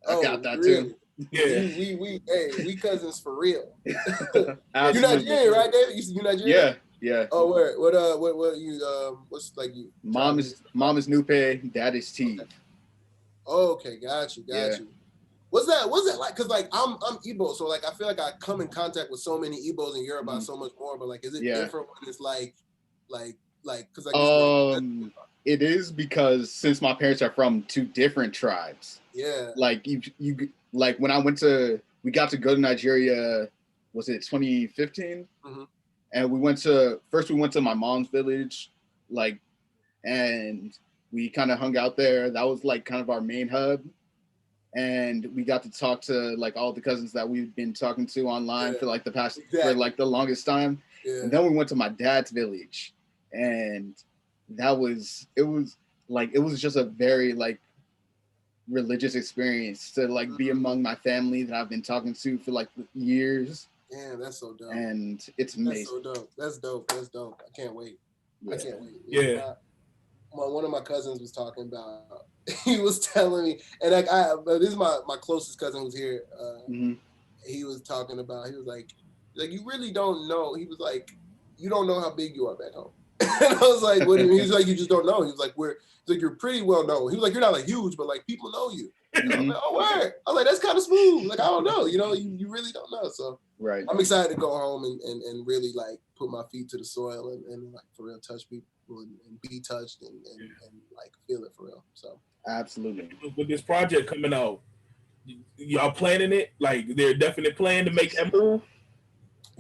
I got that too. Yeah. We cousins for real. You Nigerian, right, David? You Nigerian? Yeah. Oh, where? What you what's like you? Mom is Nupe, dad is T. Okay, got you. What's that like? Cause like I'm Igbo, so like I feel like I come in contact with so many Igbos in Europe about so much more, but like, is it different when it's like cause like it is, because since my parents are from two different tribes. Yeah. Like you like when we got to go to Nigeria, was it 2015? And we went to my mom's village, like, and we kind of hung out there. That was like kind of our main hub. and we got to talk to like all the cousins that we've been talking to online for like the past for like the longest time. Yeah. And then we went to my dad's village, and it was just a very like religious experience to like be among my family that I've been talking to for like years. Damn, that's so dope. And it's amazing. That's so dope. That's dope. That's dope. I can't wait. Yeah. I can't wait. Yeah. One of my cousins was talking about, he was telling me, and like this is my closest cousin who's here. He was talking about, he was like you really don't know. He was like, you don't know how big you are back home. And I was like, what do you mean? He's like, you just don't know. He was like, you're pretty well known. He was like, you're not like huge, but like people know you. And I'm like, oh, word. I was like, that's kind of smooth. Like, I don't know. You know, you really don't know. So right. I'm excited to go home and really like put my feet to the soil and like for real touch people and be touched and like feel it for real. So absolutely. With this project coming out, y'all planning it? Like they're definitely planning to make that move?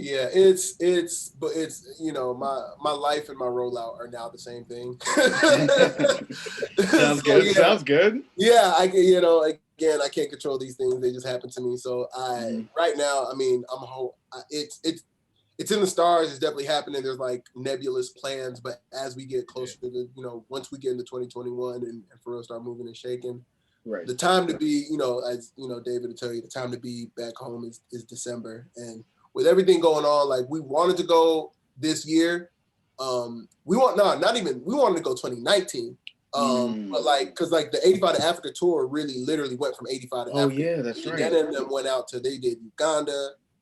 Yeah, it's you know, my life and my rollout are now the same thing. Sounds good. Yeah. Sounds good. Yeah, I can, you know, again, I can't control these things; they just happen to me. So right now, I mean, it's in the stars. It's definitely happening. There's like nebulous plans, but as we get closer to you know, once we get into 2021 and for real start moving and shaking, right. The time to be, you know, as you know, David will tell you, the time to be back home is December. And with everything going on, like we wanted to go this year. We wanted to go 2019. But like, cause like the 85 to Africa tour literally went from 85 to Africa. Oh yeah, that's right. And then them went out to, they did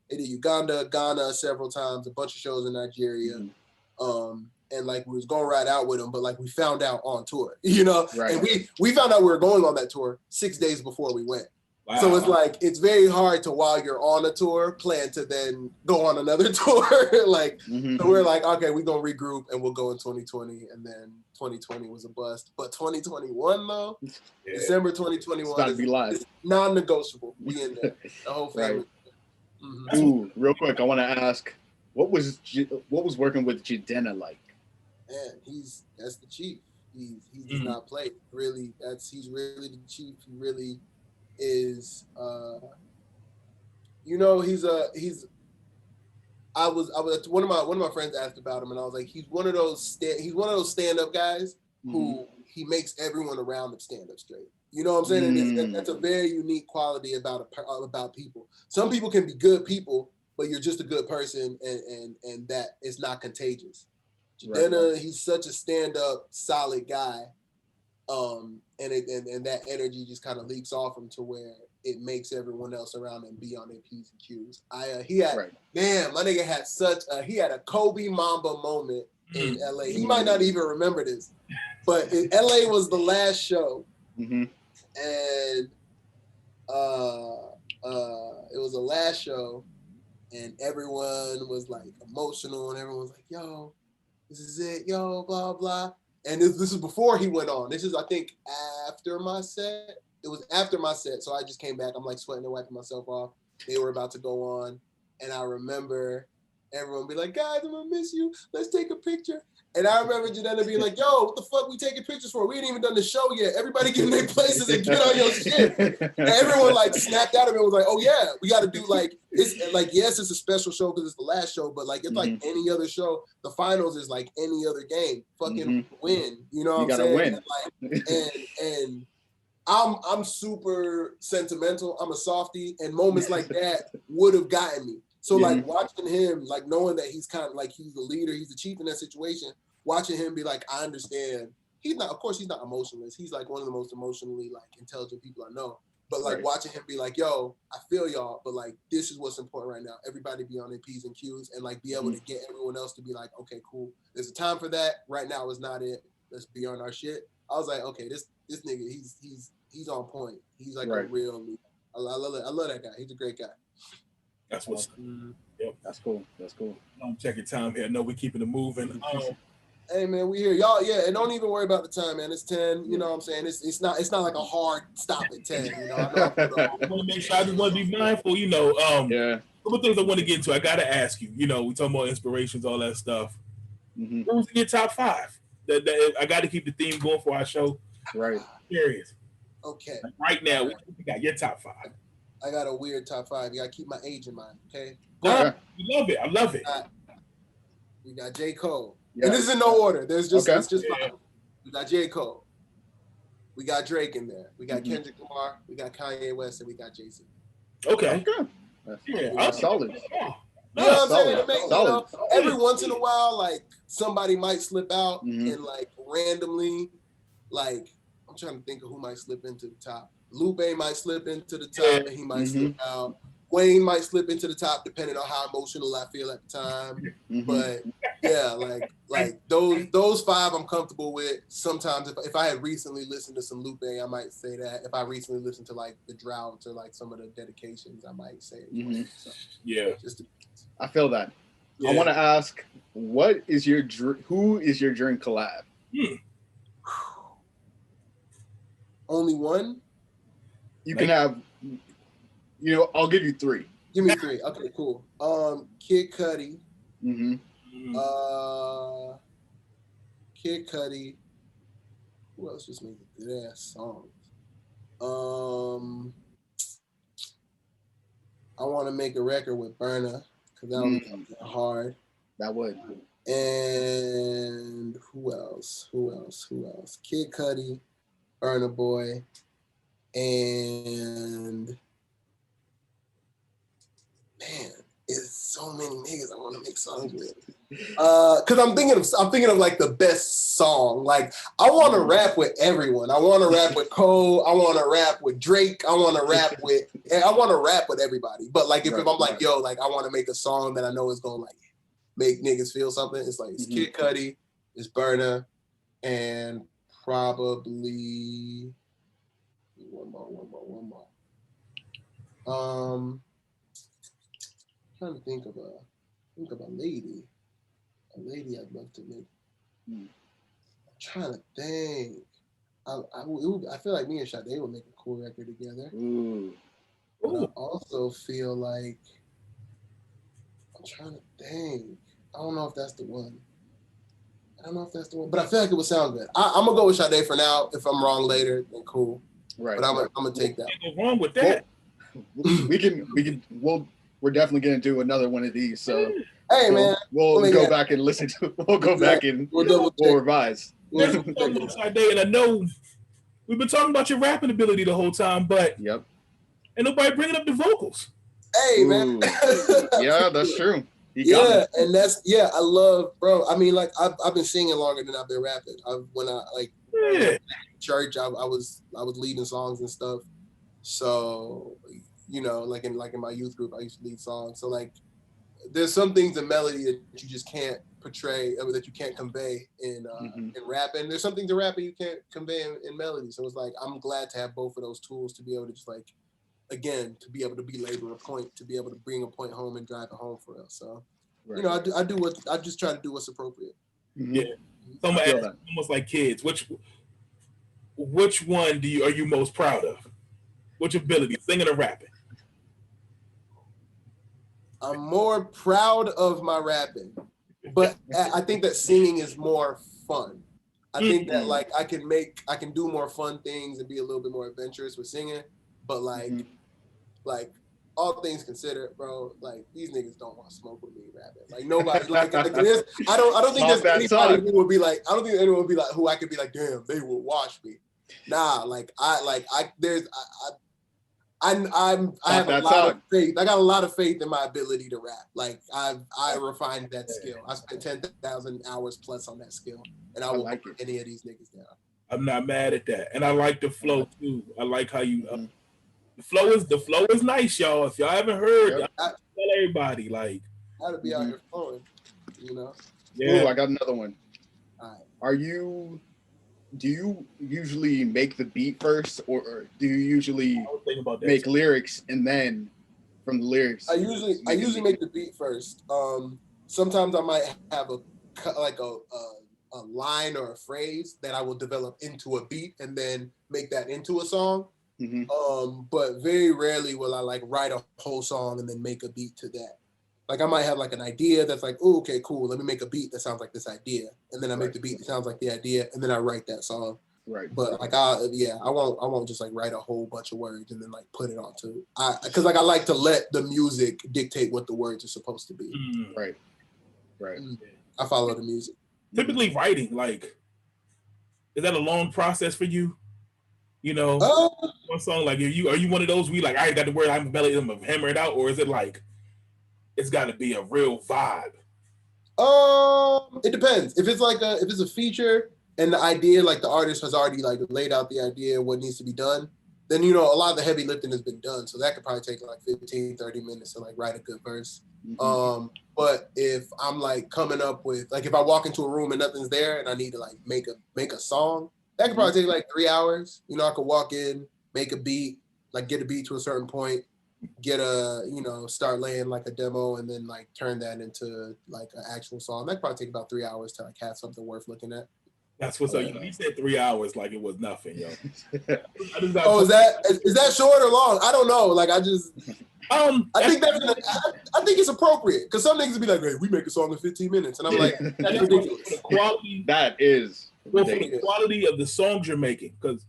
Uganda, Ghana several times, a bunch of shows in Nigeria. And like we was going right out with them, but like we found out on tour, you know, right. And we found out we were going on that tour 6 days before we went. Wow. So it's like, it's very hard to, while you're on a tour, plan to then go on another tour. Like, so we're like, okay, we're going to regroup and we'll go in 2020. And then 2020 was a bust. But 2021 though, December 2021 is non-negotiable. We in there, the whole family. Right. Ooh, real quick, I want to ask, what was working with Jidenna like? Man, that's the chief. He does not play. Really, he's really the chief. He really is, you know, I was one of my friends asked about him, and I was like, he's one of those stand-up guys who he makes everyone around him stand up straight. You know what I'm saying? And that's a very unique quality about people. Some people can be good people, but you're just a good person, and that is not contagious. Jidenna, right. He's such a stand-up, solid guy. And that energy just kind of leaks off him to where it makes everyone else around him be on their P's and Q's. Man, my nigga had he had a Kobe Mamba moment in LA. He might not even remember this, but LA was the last show, and it was the last show, and everyone was like emotional, and everyone was like, "Yo, this is it, yo, blah blah." And this is before he went on. This is, I think, after my set. It was after my set. So I just came back. I'm like sweating and wiping myself off. They were about to go on. And I remember everyone be like, guys, I'm going to miss you. Let's take a picture. And I remember Jidenna being like, yo, what the fuck we taking pictures for? We ain't even done the show yet. Everybody get in their places and get on your shit. And everyone like snapped out of it and was like, oh yeah, we got to do like, it's like, yes, it's a special show because it's the last show, but like, it's like any other show. The finals is like any other game. Fucking win. You know what I'm saying? Win. And I'm super sentimental. I'm a softie, and moments like that would have gotten me. So like watching him, like knowing that he's kind of like, he's the leader, he's the chief in that situation, watching him be like, I understand. Of course he's not emotionless. He's like one of the most emotionally like intelligent people I know. But like watching him be like, yo, I feel y'all, but like, this is what's important right now. Everybody be on their P's and Q's and like be able to get everyone else to be like, okay, cool. There's a time for that. Right now is not it. Let's be on our shit. I was like, okay, this nigga, he's on point. He's like a real leader. I love that guy. He's a great guy. That's what's yep. That's cool. I'm checking time here. I know we're keeping it moving. Hey man, we here. Y'all, yeah, and don't even worry about the time, man. It's 10, you know what I'm saying? It's not like a hard stop at 10, you know. I want to make sure, I just want to be mindful, you know. Some of the things I want to get into, I gotta ask you, you know, we talking about inspirations, all that stuff. Who's in your top 5? I gotta keep the theme going for our show. Right. Curious. Okay. Like right now, we got your top 5. I got a weird top 5. You gotta keep my age in mind, okay? You love it. I love it. We got J. Cole. And this is in no order. There's just it's just 5. We got J. Cole. We got Drake in there. We got Kendrick Lamar. We got Kanye West, and we got Jay-Z. Okay. Yeah, solid. You know what I'm saying? You know, every once in a while, like somebody might slip out and like randomly, like I'm trying to think of who might slip into the top. Lupe might slip into the top and he might slip out. Wayne might slip into the top depending on how emotional I feel at the time. But yeah, like those 5 I'm comfortable with. Sometimes if I had recently listened to some Lupe, I might say that. If I recently listened to like the Droughts or like some of the dedications, I might say it. So, I feel that. I want to ask, who is your dream collab? Only one? You can have, I'll give you 3. Give me 3. Okay, cool. Kid Cudi. Kid Cudi. Who else just made good ass songs? I want to make a record with Burna because that would be hard. That would. And who else? Kid Cudi, Burna Boy, and man, it's so many niggas I want to make songs with. Cause I'm thinking of like the best song. Like I want to rap with everyone. I want to rap with Cole. I want to rap with Drake. I want to rap with everybody. But like if I'm like, yo, like I want to make a song that I know is gonna like make niggas feel something. It's like it's Kid Cudi, it's Burna, and probably one more. Trying to think of a lady. A lady I'd love to make. I'm trying to think. I feel like me and Sade would make a cool record together. But I also feel like I'm trying to think. I don't know if that's the one. But I feel like it would sound good. I'm gonna go with Sade for now. If I'm wrong later, then cool. Right. But I'm gonna take that. Ain't no wrong with that. We're definitely gonna do another one of these. So hey man, we'll go back and listen to. We'll go back and we'll revise. Sade, and I know we've been talking about your rapping ability the whole time, but ain't nobody bringing up the vocals. Hey man, yeah, that's true. And that's I love, bro. I mean, like I've been singing longer than I've been rapping. When church, I was leading songs and stuff. So like in my youth group, I used to lead songs. So like, there's some things in melody that you just can't portray, or that you can't convey in rap, and there's some things in rap that you can't convey in melody. So it's like I'm glad to have both of those tools to be able to just like, again, to be able to belabor a point, to be able to bring a point home and drive it home for us. So I just try to do what's appropriate. Yeah, almost like kids. Which one are you most proud of? Which ability, singing or rapping? I'm more proud of my rapping, but I think that singing is more fun. I think that like I can do more fun things and be a little bit more adventurous with singing, but like all things considered, bro, like these niggas don't want to smoke with me rapping. Like nobody, like I don't think there's anybody who would be like, I don't think anyone would be like who I could be like, damn, they will watch me. Nah, I have a lot of faith. I got a lot of faith in my ability to rap. Like I refined that skill. I spent 10,000 hours plus on that skill, and I will like put any of these niggas down. I'm not mad at that, and I like the flow too. I like how you. The flow is nice, y'all. If y'all haven't heard, tell everybody like. Gotta be out here flowing, Yeah. Ooh, I got another one. All right. Do you usually make the beat first, or do you usually make lyrics and then from the lyrics? I usually make the beat first. Sometimes I might have a line or a phrase that I will develop into a beat and then make that into a song. But very rarely will I like write a whole song and then make a beat to that. Like I might have like an idea that's like, oh, okay, cool. Let me make a beat that sounds like this idea. And then I make the beat that sounds like the idea. And then I write that song. Right. But like I won't just like write a whole bunch of words and then like put it onto because like I like to let the music dictate what the words are supposed to be. Right. I follow the music. Typically writing, like, is that a long process for you? You know, one song, like, are you one of those we like, I got the word, I'm belly, I'm gonna hammer it out, or is it like it's got to be a real vibe? It depends. If it's a feature and the idea, like the artist has already like laid out the idea of what needs to be done, then a lot of the heavy lifting has been done. So that could probably take like 15, 30 minutes to like write a good verse. But if I'm like coming up with like if I walk into a room and nothing's there and I need to like make a song, that could probably take like 3 hours. I could walk in, make a beat, like get a beat to a certain point, get start laying like a demo and then like turn that into like an actual song. That could probably take about 3 hours to like have something worth looking at. That's what's up. You said 3 hours like it was nothing, yo. Is that short or long? I don't know. Like I just I think it's appropriate because some niggas be like, "Hey, we make a song in 15 minutes," and I'm like, "That's ridiculous." The quality that is for the quality of the songs you're making, because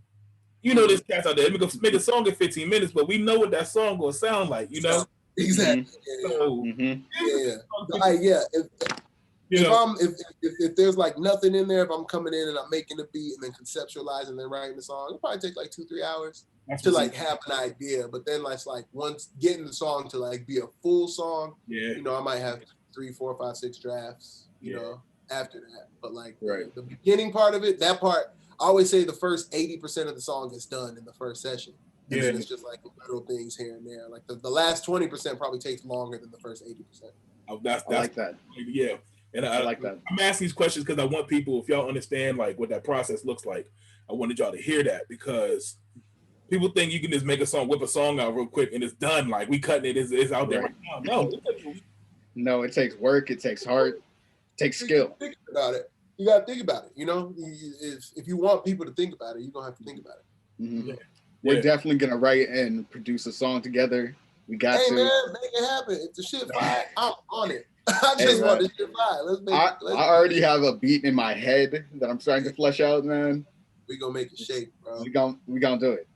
there's cats out there make a song in 15 minutes, but we know what that song gonna sound like, Exactly. So, if there's like nothing in there, if I'm coming in and I'm making a beat and then conceptualizing and then writing the song, it'll probably take like 2-3 hours to like have an idea. But then like once getting the song to like be a full song, I might have 3, 4, 5, 6 drafts, after that. But like the beginning part of it, that part, I always say the first 80% of the song is done in the first session. And then it's just like little things here and there. Like the last 20% probably takes longer than the first 80%. Oh, that's I like that. Yeah. And I like that. I'm asking these questions because I want people, if y'all understand like what that process looks like, I wanted y'all to hear that because people think you can just make a song, whip a song out real quick and it's done. Like we cutting it, it's out there right now. No, it takes work, it takes heart, it takes skill. Think about it. You gotta think about it. If you want people to think about it, you're gonna have to think about it. Mm-hmm. We're definitely gonna write and produce a song together. We got to. Hey man, make it happen. If the shit fire, I'm on it. I just want this shit fire. Let's make it. I already have a beat in my head that I'm starting to flesh out, man. We gonna make it shake, bro. We gonna do it.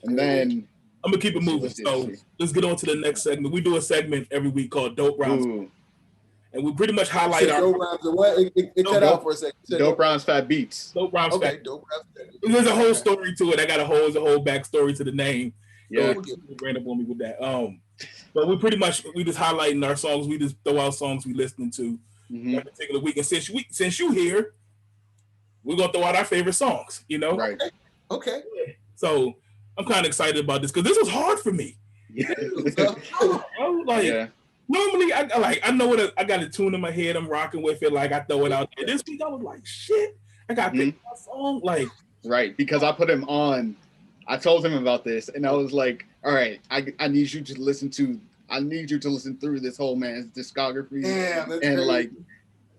And then I'm gonna keep it moving. So let's get on to the next segment. We do a segment every week called Dope Rounds. And we pretty much highlight our dope rhymes and what it cut out for a second. Dope rhymes, fat beats. Dope rhymes, okay, fat. dope rhymes, fat beats. There's a whole story to it. I got a whole backstory to the name. Yeah, ran up on me with that. But we just highlighting our songs. We just throw out songs we listening to that particular week. And since you here, we're gonna throw out our favorite songs. Right? Okay. So I'm kind of excited about this because this was hard for me. Normally, I know what I got a tune in my head. I'm rocking with it. Like I throw it out there. This week I was like, shit. I got to pick my song. Like because I put him on. I told him about this, and I was like, all right, I need you to listen through this whole man's discography. Yeah, I'll be like,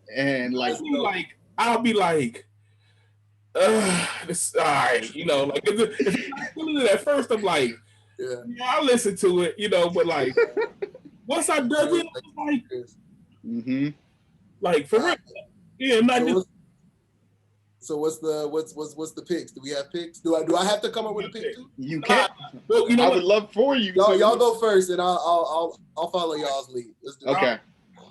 this all right, like if I feel it at first, I'm like, I listen to it, but like. Once I dug in, I was like, like for real, yeah. So what's the picks? Do we have picks? Do I have to come up with a pick too? You can't. Well, I would love for you. Y'all go first, and I'll follow y'all's lead. Let's do okay.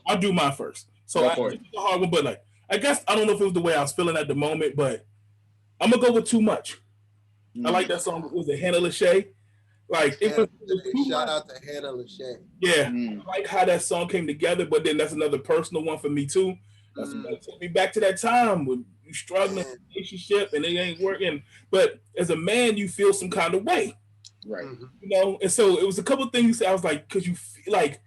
I'll do mine first. So it's a hard one, but like I guess I don't know if it was the way I was feeling at the moment, but I'm gonna go with Too Much. I like that song. Was it Hannah Lachey? Like it was shout out to Hannah Lachey. Yeah, I like how that song came together, but then that's another personal one for me too. That took me back to that time when you struggling in a relationship and it ain't working. But as a man, you feel some kind of way, right? And so it was a couple of things I was like, because you feel like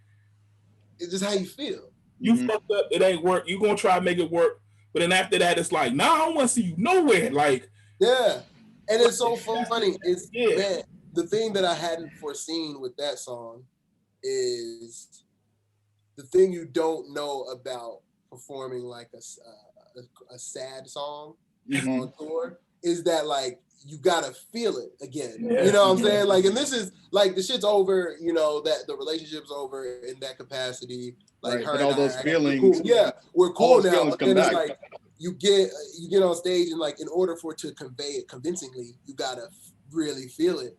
it's just how you feel. You fucked up, it ain't work. You gonna try to make it work, but then after that, it's like, nah, I don't want to see you nowhere. Like, and it's so funny. It's man. The thing that I hadn't foreseen with that song is the thing you don't know about performing like a sad song on tour is that like you gotta feel it again. You know what I'm saying? Like, and this is like the shit's over. That the relationship's over in that capacity. Like her and all those feelings. Cool. Yeah, we're cool now. But then it's like you get on stage and like in order for it to convey it convincingly, you gotta really feel it.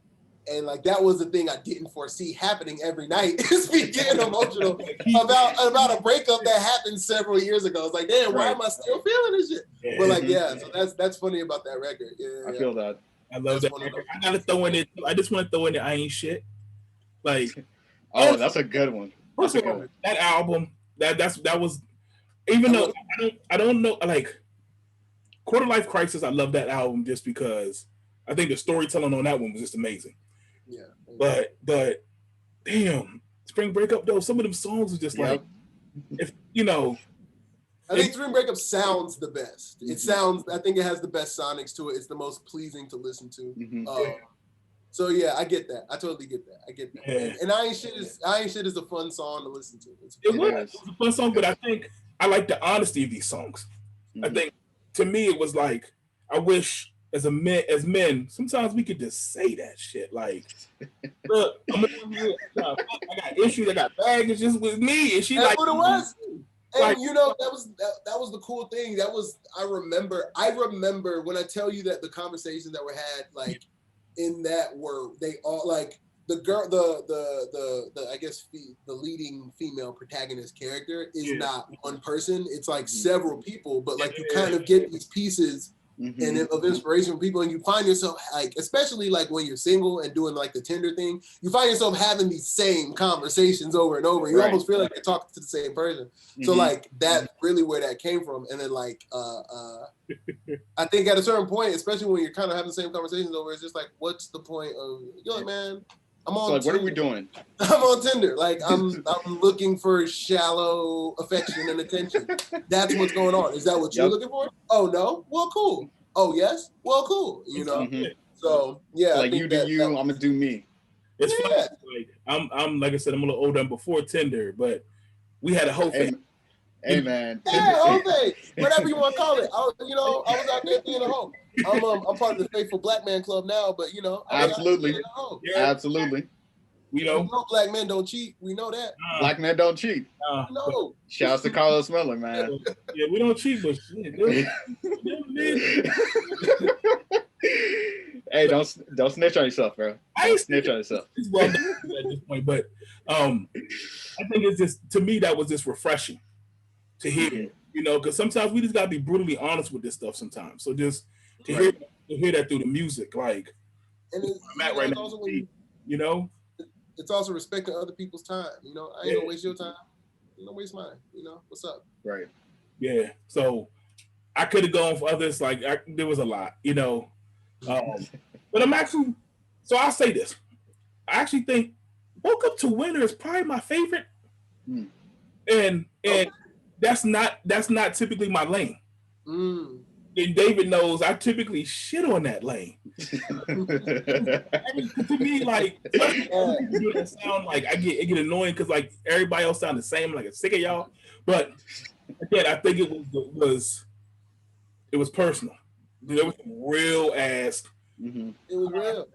And like that was the thing I didn't foresee happening every night is me getting emotional about a breakup that happened several years ago. It's like, damn, why am I still feeling this shit? Yeah. But like, so that's funny about that record. Yeah, I feel that. I love that. I gotta throw in it. I just want to throw in the I Ain't Shit. Like, that's a good one. That's a good one. That album. That was. Even though I don't know, like Quarter Life Crisis, I love that album just because I think the storytelling on that one was just amazing. Yeah. But damn, Spring Breakup though, some of them songs are just like, if you know. I think Spring Breakup sounds the best. It sounds. I think it has the best sonics to it. It's the most pleasing to listen to. So yeah, I get that. I totally get that. I get that. Yeah. And I Ain't Shit is a fun song to listen to. It's a fun song, but I think I like the honesty of these songs. I think to me it was like I wish as men, sometimes we could just say that shit. Like, look, I got issues, I got baggage just with me, and she that's like what it was. And like, you know, that was the cool thing. I remember when I tell you that the conversations that were had, like in that were they all like the girl, the I guess the leading female protagonist character is not one person. It's like several people, but like you kind of get these pieces and of inspiration from people, and you find yourself like, especially like when you're single and doing like the Tinder thing, you find yourself having these same conversations over and over. You almost feel like you're talking to the same person. So like that's really where that came from. And then like I think at a certain point, especially when you're kind of having the same conversations over, it's just like, what's the point of, you're like, man, I'm on Tinder. What are we doing? I'm on Tinder. Like I'm looking for shallow affection and attention. That's what's going on. Is that what you're looking for? Oh no? Well, cool. Oh yes? Well, cool. You know. So yeah. Like you do you. I'm gonna do me. It's funny. Like I'm like I said, I'm a little older than before Tinder, but we had a whole thing. Hey man. Yeah, whole thing. Whatever you want to call it. I was out there being a hoe. I'm part of the Faithful Black Man Club now, but you know, absolutely. We know black men don't cheat. We know that. Black men don't cheat. No. Shouts to Carlos Miller, man. Yeah, we don't cheat, but shit. Hey, don't snitch on yourself, bro. Don't snitch on yourself. It's well done at this point, but I think it's just, to me, that was just refreshing to hear. You know, because sometimes we just gotta be brutally honest with this stuff sometimes. So just to hear that through the music, like, and I'm at right now, you know. It's also respecting other people's time. You know, I ain't gonna waste your time. You don't waste mine. You know, what's up? Right. Yeah. So I could have gone for others. Like there was a lot, you know. But I'm actually. So I'll say this. I actually think "Woke Up to Winter" is probably my favorite, and that's not typically my lane. And David knows I typically shit on that lane. To me, like, it sound like it get annoying because like everybody else sound the same. Like I'm sick of y'all. But again, I think it was personal. There was real ass. It was real.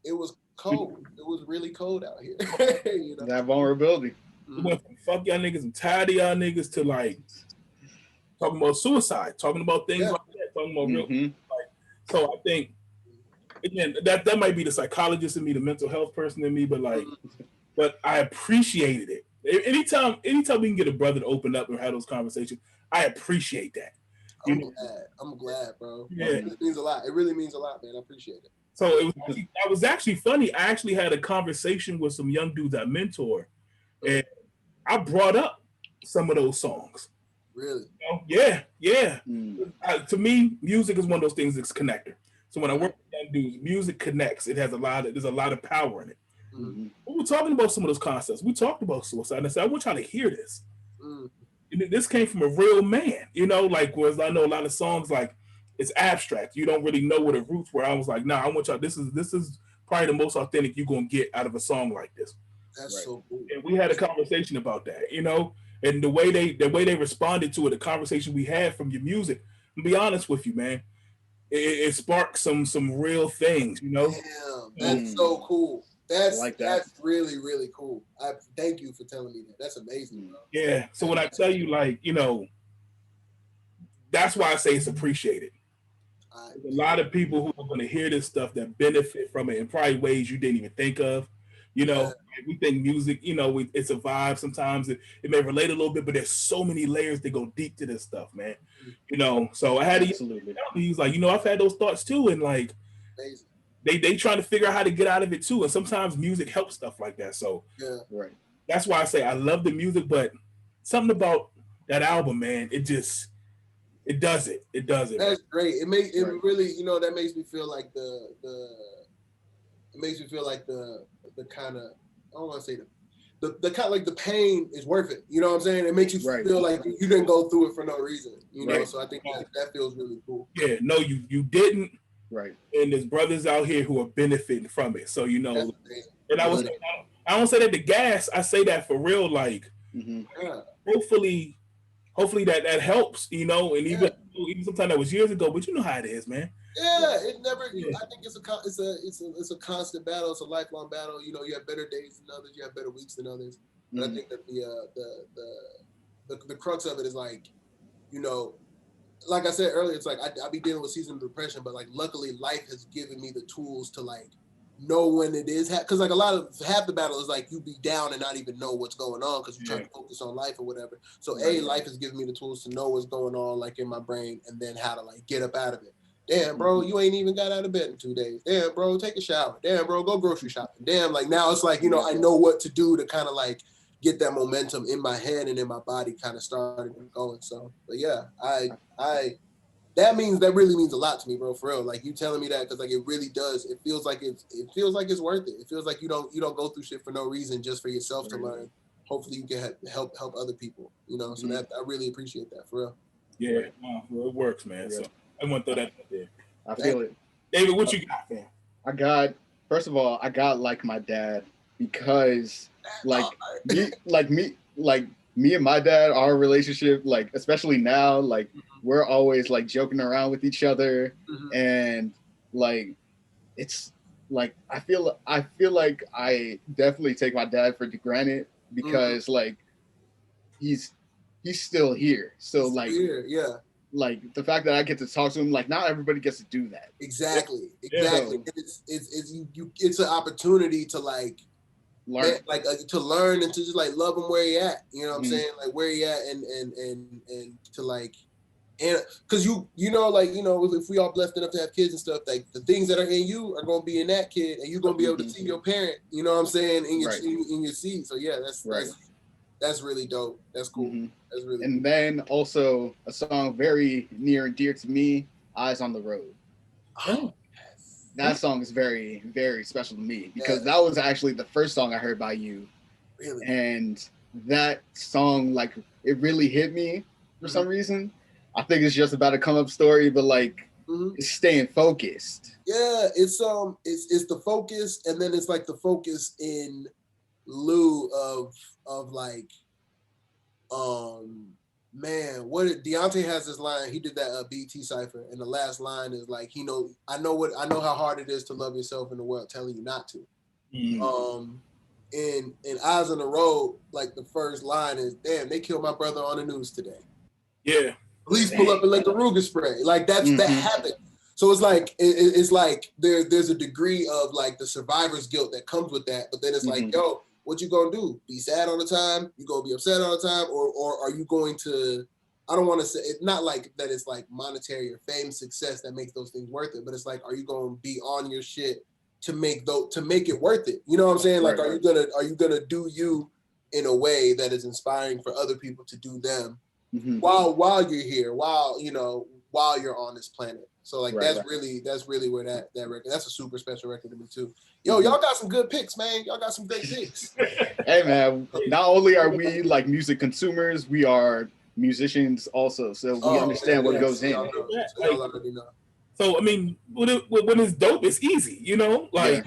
It was cold. It was really cold out here. You know? That vulnerability. We went from fuck y'all niggas, I'm tired of y'all niggas, to like talking about suicide, talking about things like that, talking about real. Like, so I think again that might be the psychologist in me, the mental health person in me, but like, but I appreciated it. Anytime we can get a brother to open up and have those conversations, I appreciate that. I'm glad, bro. Yeah, it means a lot. It really means a lot, man. I appreciate it. So that was actually funny. I actually had a conversation with some young dudes I mentor, and I brought up some of those songs. Really? Yeah. To me, music is one of those things that's a connector. So when I work with young dudes, music connects. There's a lot of power in it. We were talking about some of those concepts. We talked about suicide, and I said, I want y'all to hear this. And this came from a real man, you know, like, whereas I know a lot of songs, like, it's abstract. You don't really know what the roots were. I was like, nah, I want y'all, this is probably the most authentic you're going to get out of a song like this. That's so cool. And we had a conversation about that, you know, and the way they responded to it, the conversation we had from your music, to be honest with you, man, it sparked some real things, you know? Damn, that's so cool. That's really, really cool. I thank you for telling me that. That's amazing, bro. Yeah. So when I tell you, like, you know, that's why I say it's appreciated. There's a lot of people who are going to hear this stuff that benefit from it in probably ways you didn't even think of. You know, we think music, you know, it's a vibe. Sometimes it may relate a little bit, but there's so many layers that go deep to this stuff, man. You know, so I had to. He was like, you know, I've had those thoughts too, and like, they trying to figure out how to get out of it too. And sometimes music helps stuff like that. So that's why I say I love the music, but something about that album, man, it does it. It does it. That's great. It really, you know, that makes me feel like the kind of, I don't want to say the kind of like the pain is worth it. You know what I'm saying? It makes you feel like you didn't go through it for no reason. You know, so I think that feels really cool. Yeah, no, you didn't. Right. And there's brothers out here who are benefiting from it. So, you know, and I don't say that to gas. I say that for real. Like, hopefully that helps, you know, and even sometimes that was years ago, but you know how it is, man. Yeah, it never. I think it's a constant battle. It's a lifelong battle. You know, you have better days than others. You have better weeks than others. But I think that the crux of it is like, you know, like I said earlier, it's like I be dealing with seasonal depression, but like luckily life has given me the tools to like know when it is because like half the battle is like you be down and not even know what's going on because you're trying to focus on life or whatever. So life has given me the tools to know what's going on like in my brain and then how to like get up out of it. Damn, bro, you ain't even got out of bed in 2 days. Damn, bro, take a shower. Damn, bro, go grocery shopping. Damn, like now it's like, you know, I know what to do to kind of like get that momentum in my head and in my body kind of started going. So, but yeah, that really means a lot to me, bro, for real. Like you telling me that, because like it really does. It feels like it's worth it. It feels like you don't go through shit for no reason, just for yourself to learn. Hopefully you can help other people, you know. So that I really appreciate that, for real. Yeah, well, it works, man. Yeah. So I want to throw that out there. I feel it. David, what you got, man? First of all, I got like my dad because me and my dad, our relationship, like especially now, like we're always like joking around with each other, and like it's like I feel like I definitely take my dad for granted because like he's still here, so like like the fact that I get to talk to him, like not everybody gets to do that. Exactly. It's an opportunity to like learn, to learn and to just like love him where he at. You know what I'm saying? Like where he at and to like, and because you know, like, you know, if we all blessed enough to have kids and stuff, like the things that are in you are going to be in that kid, and you're going to be able to see your parent, you know what I'm saying, in your seed. So yeah, that's really dope. That's cool. That's really cool. Then also a song very near and dear to me, Eyes on the Road. Oh, that song is very, very special to me because that was actually the first song I heard by you. Really? And that song, like, it really hit me for some reason. I think it's just about a come up story, but like it's staying focused. Yeah, it's the focus, and then it's like the focus in lieu of like man, Deontay has this line. He did that BT cipher, and the last line is like, I know how hard it is to love yourself in the world telling you not to. In Eyes on the Road, like the first line is, damn, they killed my brother on the news today. Yeah. Police pull up and let the Ruger spray. Like that happened. So it's like it's like there's a degree of like the survivor's guilt that comes with that, but then it's like, yo, what you gonna do? Be sad all the time? You gonna be upset all the time, or are you going to? I don't want to say it's not like that. It's like monetary or fame, success that makes those things worth it. But it's like, are you gonna be on your shit to make it worth it? You know what I'm saying? Like, are you gonna do you in a way that is inspiring for other people to do them while you're here, while you're on this planet? So like that's really where that record, that's a super special record to me too. Yo, y'all got some good picks, man. Y'all got some great picks. Hey man, not only are we like music consumers, we are musicians also. So we understand what goes in. Y'all already know. So I mean, when it's dope, it's easy, you know? Like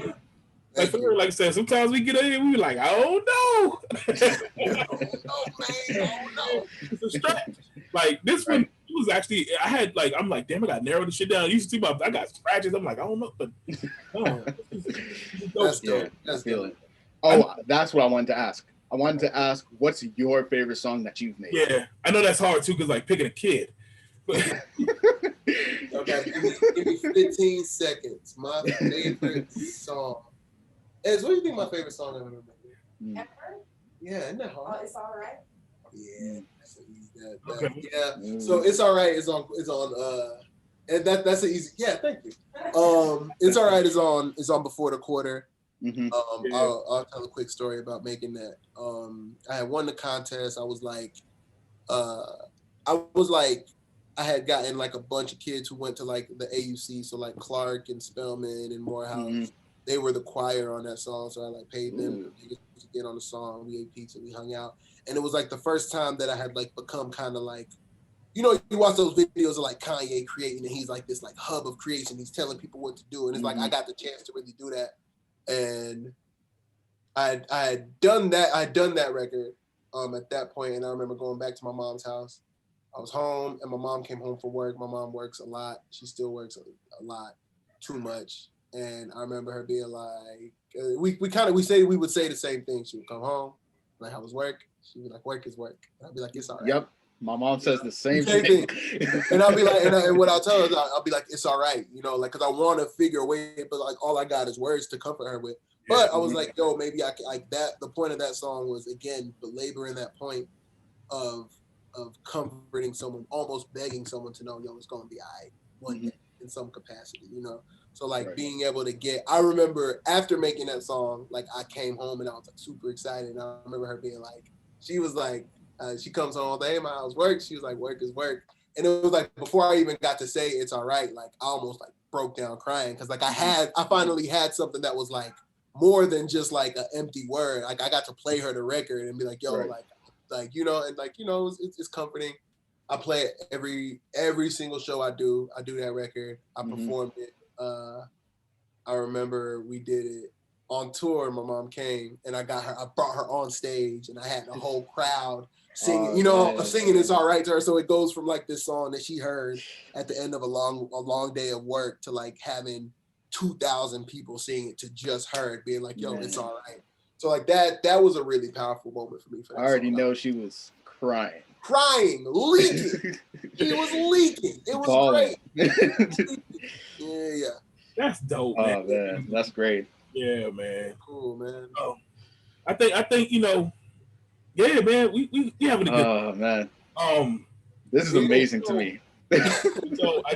like I said, sometimes we get in here, we be like, oh no. It's a stretch. Like this one, it was actually, I'm like, damn, I got to narrow this shit down. You see I got scratches. I'm like, I don't know, but that's dope. That's good. Oh, that's what I wanted to ask. I wanted to ask, what's your favorite song that you've made? Yeah, I know that's hard too, because like picking a kid. Okay, give me 15 seconds. My favorite song. What do you think my favorite song I've ever made? Ever? Yeah, isn't that hard? Oh, it's all right. Yeah, that's an easy. Okay. Yeah. So it's all right. It's on. And that's an easy. Yeah, thank you. It's all right. Is on Before the Quarter. Mm-hmm. I'll tell a quick story about making that. I had won the contest. I was like, I had gotten like a bunch of kids who went to like the AUC, so like Clark and Spelman and Morehouse. Mm-hmm. They were the choir on that song, so I like paid them to get on the song. We ate pizza, we hung out, and it was like the first time that I had like become kind of like, you watch those videos of like Kanye creating, and he's like this like hub of creation. He's telling people what to do, and it's like I got the chance to really do that, and I had done that. I'd done that record at that point, and I remember going back to my mom's house. I was home, and my mom came home from work. My mom works a lot. She still works a lot, too much. And I remember her being like, we would say the same thing. She would come home, like, how was work? She'd be like, work is work. And I'd be like, it's all right. Yep. My mom says the same thing. And I'll be like, and what I'll tell her is I'll be like, it's all right, like, because I want to figure a way, but like all I got is words to comfort her with. But I was like, yo, maybe I like that. The point of that song was, again, belaboring that point of comforting someone, almost begging someone to know, yo, it's going to be all right one day in some capacity, So like being able to I remember after making that song, like I came home and I was like super excited. And I remember her being like, she was like, she comes home, hey, my house work. She was like, work is work. And it was like, before I even got to say it's all right, like I almost like broke down crying. Cause like I finally had something that was like more than just like an empty word. Like I got to play her the record and be like, yo, it's comforting. I play it every single show I do. I do that record. I performed it. I remember we did it on tour. My mom came and I brought her on stage and I had the whole crowd singing, singing It's All Right to her. So it goes from like this song that she heard at the end of a long day of work to like having 2,000 people sing it to just her being like, yo, it's all right. So like that was a really powerful moment for me. I already know she was crying, leaking. She was leaking. It was balling. Great. Yeah. That's dope, man. Oh man, that's great. Yeah, man. Cool, man. I think yeah, man. We having a good. Oh man. This is amazing to me. So I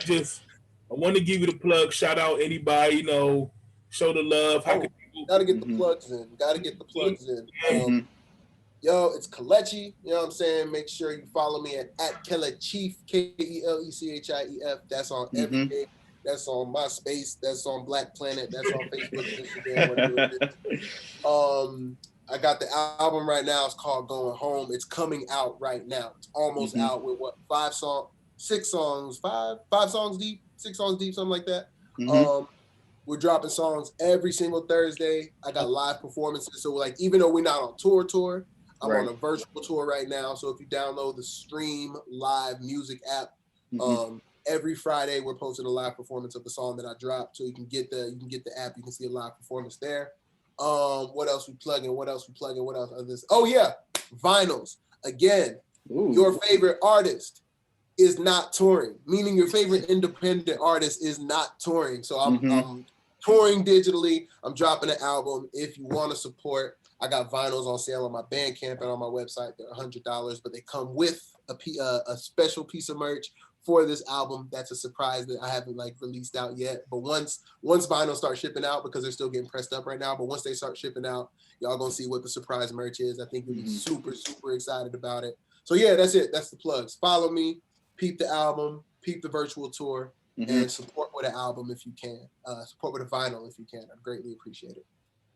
want to give you the plug. Shout out anybody, show the love. How can people? Gotta get the plugs in. Yo, it's Kelechi. You know what I'm saying? Make sure you follow me at Kelechief, KELECHIEF. That's on everything. That's on MySpace. That's on Black Planet. That's on Facebook, Instagram, whatever it is. I got the album right now. It's called Going Home. It's coming out right now. It's almost out with 6 songs deep, something like that. We're dropping songs every single Thursday. I got live performances. So like, even though we're not on tour, I'm on a virtual tour right now. So if you download the Stream Live music app, every Friday we're posting a live performance of the song that I dropped. So you can get the app. You can see a live performance there. What else we plugging? What else? Oh yeah, vinyls. Again, your favorite artist is not touring, meaning your favorite independent artist is not touring. So I'm touring digitally. I'm dropping an album. If you want to support, I got vinyls on sale on my Bandcamp and on my website. They're $100, but they come with a special piece of merch for this album. That's a surprise that I haven't like released out yet. But once vinyls start shipping out, because they're still getting pressed up right now, but once they start shipping out, y'all gonna see what the surprise merch is. I think you'll be super, super excited about it. So yeah, that's it. That's the plugs. Follow me, peep the album, peep the virtual tour, and support with an album if you can. Support with a vinyl if you can. I'd greatly appreciate it.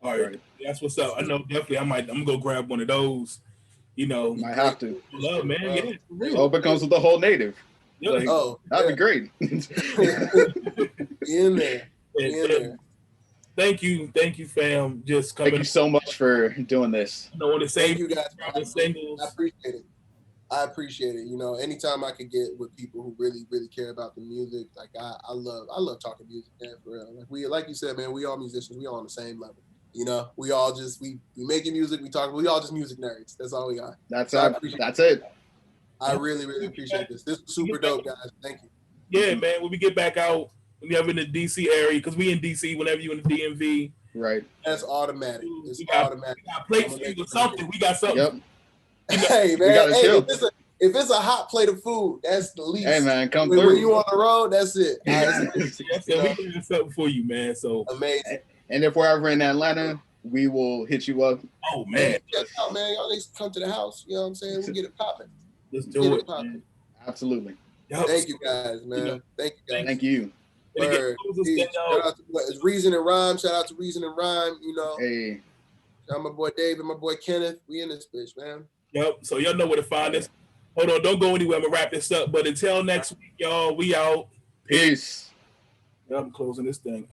All right. That's what's up. I know definitely I'm gonna go grab one of those. Might have to. Love, man. Yeah, for real. Oh, it comes with the whole native. Yep. That'd be great. In there. Thank you, fam. Just coming. Thank you so much for doing this. I want to thank you guys. I appreciate it. Anytime I could get with people who really, really care about the music, like I love talking music, man, for real. Like you said, man, we all musicians. We all on the same level. We all just we making music. We all just music nerds. That's all we are. That's it. I really, really appreciate this. This is super dope, guys. Thank you. Yeah, man. When we get back out, we have in the DC area, because we in DC whenever you in the DMV. Right. That's automatic. It's automatic. We got plates for you or something. We got something. Yep. Hey, man. Hey, if it's a hot plate of food, that's the least. Hey, man, come through. When you on the road, that's it. We got something for you, man. So amazing. And if we're ever in Atlanta, we will hit you up. Oh, man. Check out, man. Y'all need to come to the house. You know what I'm saying? We get it popping. Let's do it. Absolutely. Yep. Thank you, guys, man. Thank you, guys. Thank you. Shout out to Reason and Rhyme. Shout out to Reason and Rhyme. You know, hey, shout out my boy Dave and my boy Kenneth. We in this bitch, man. Yep. So y'all know where to find us. Hold on, don't go anywhere. I'm gonna wrap this up. But until next week, y'all, we out. Peace. I'm closing this thing.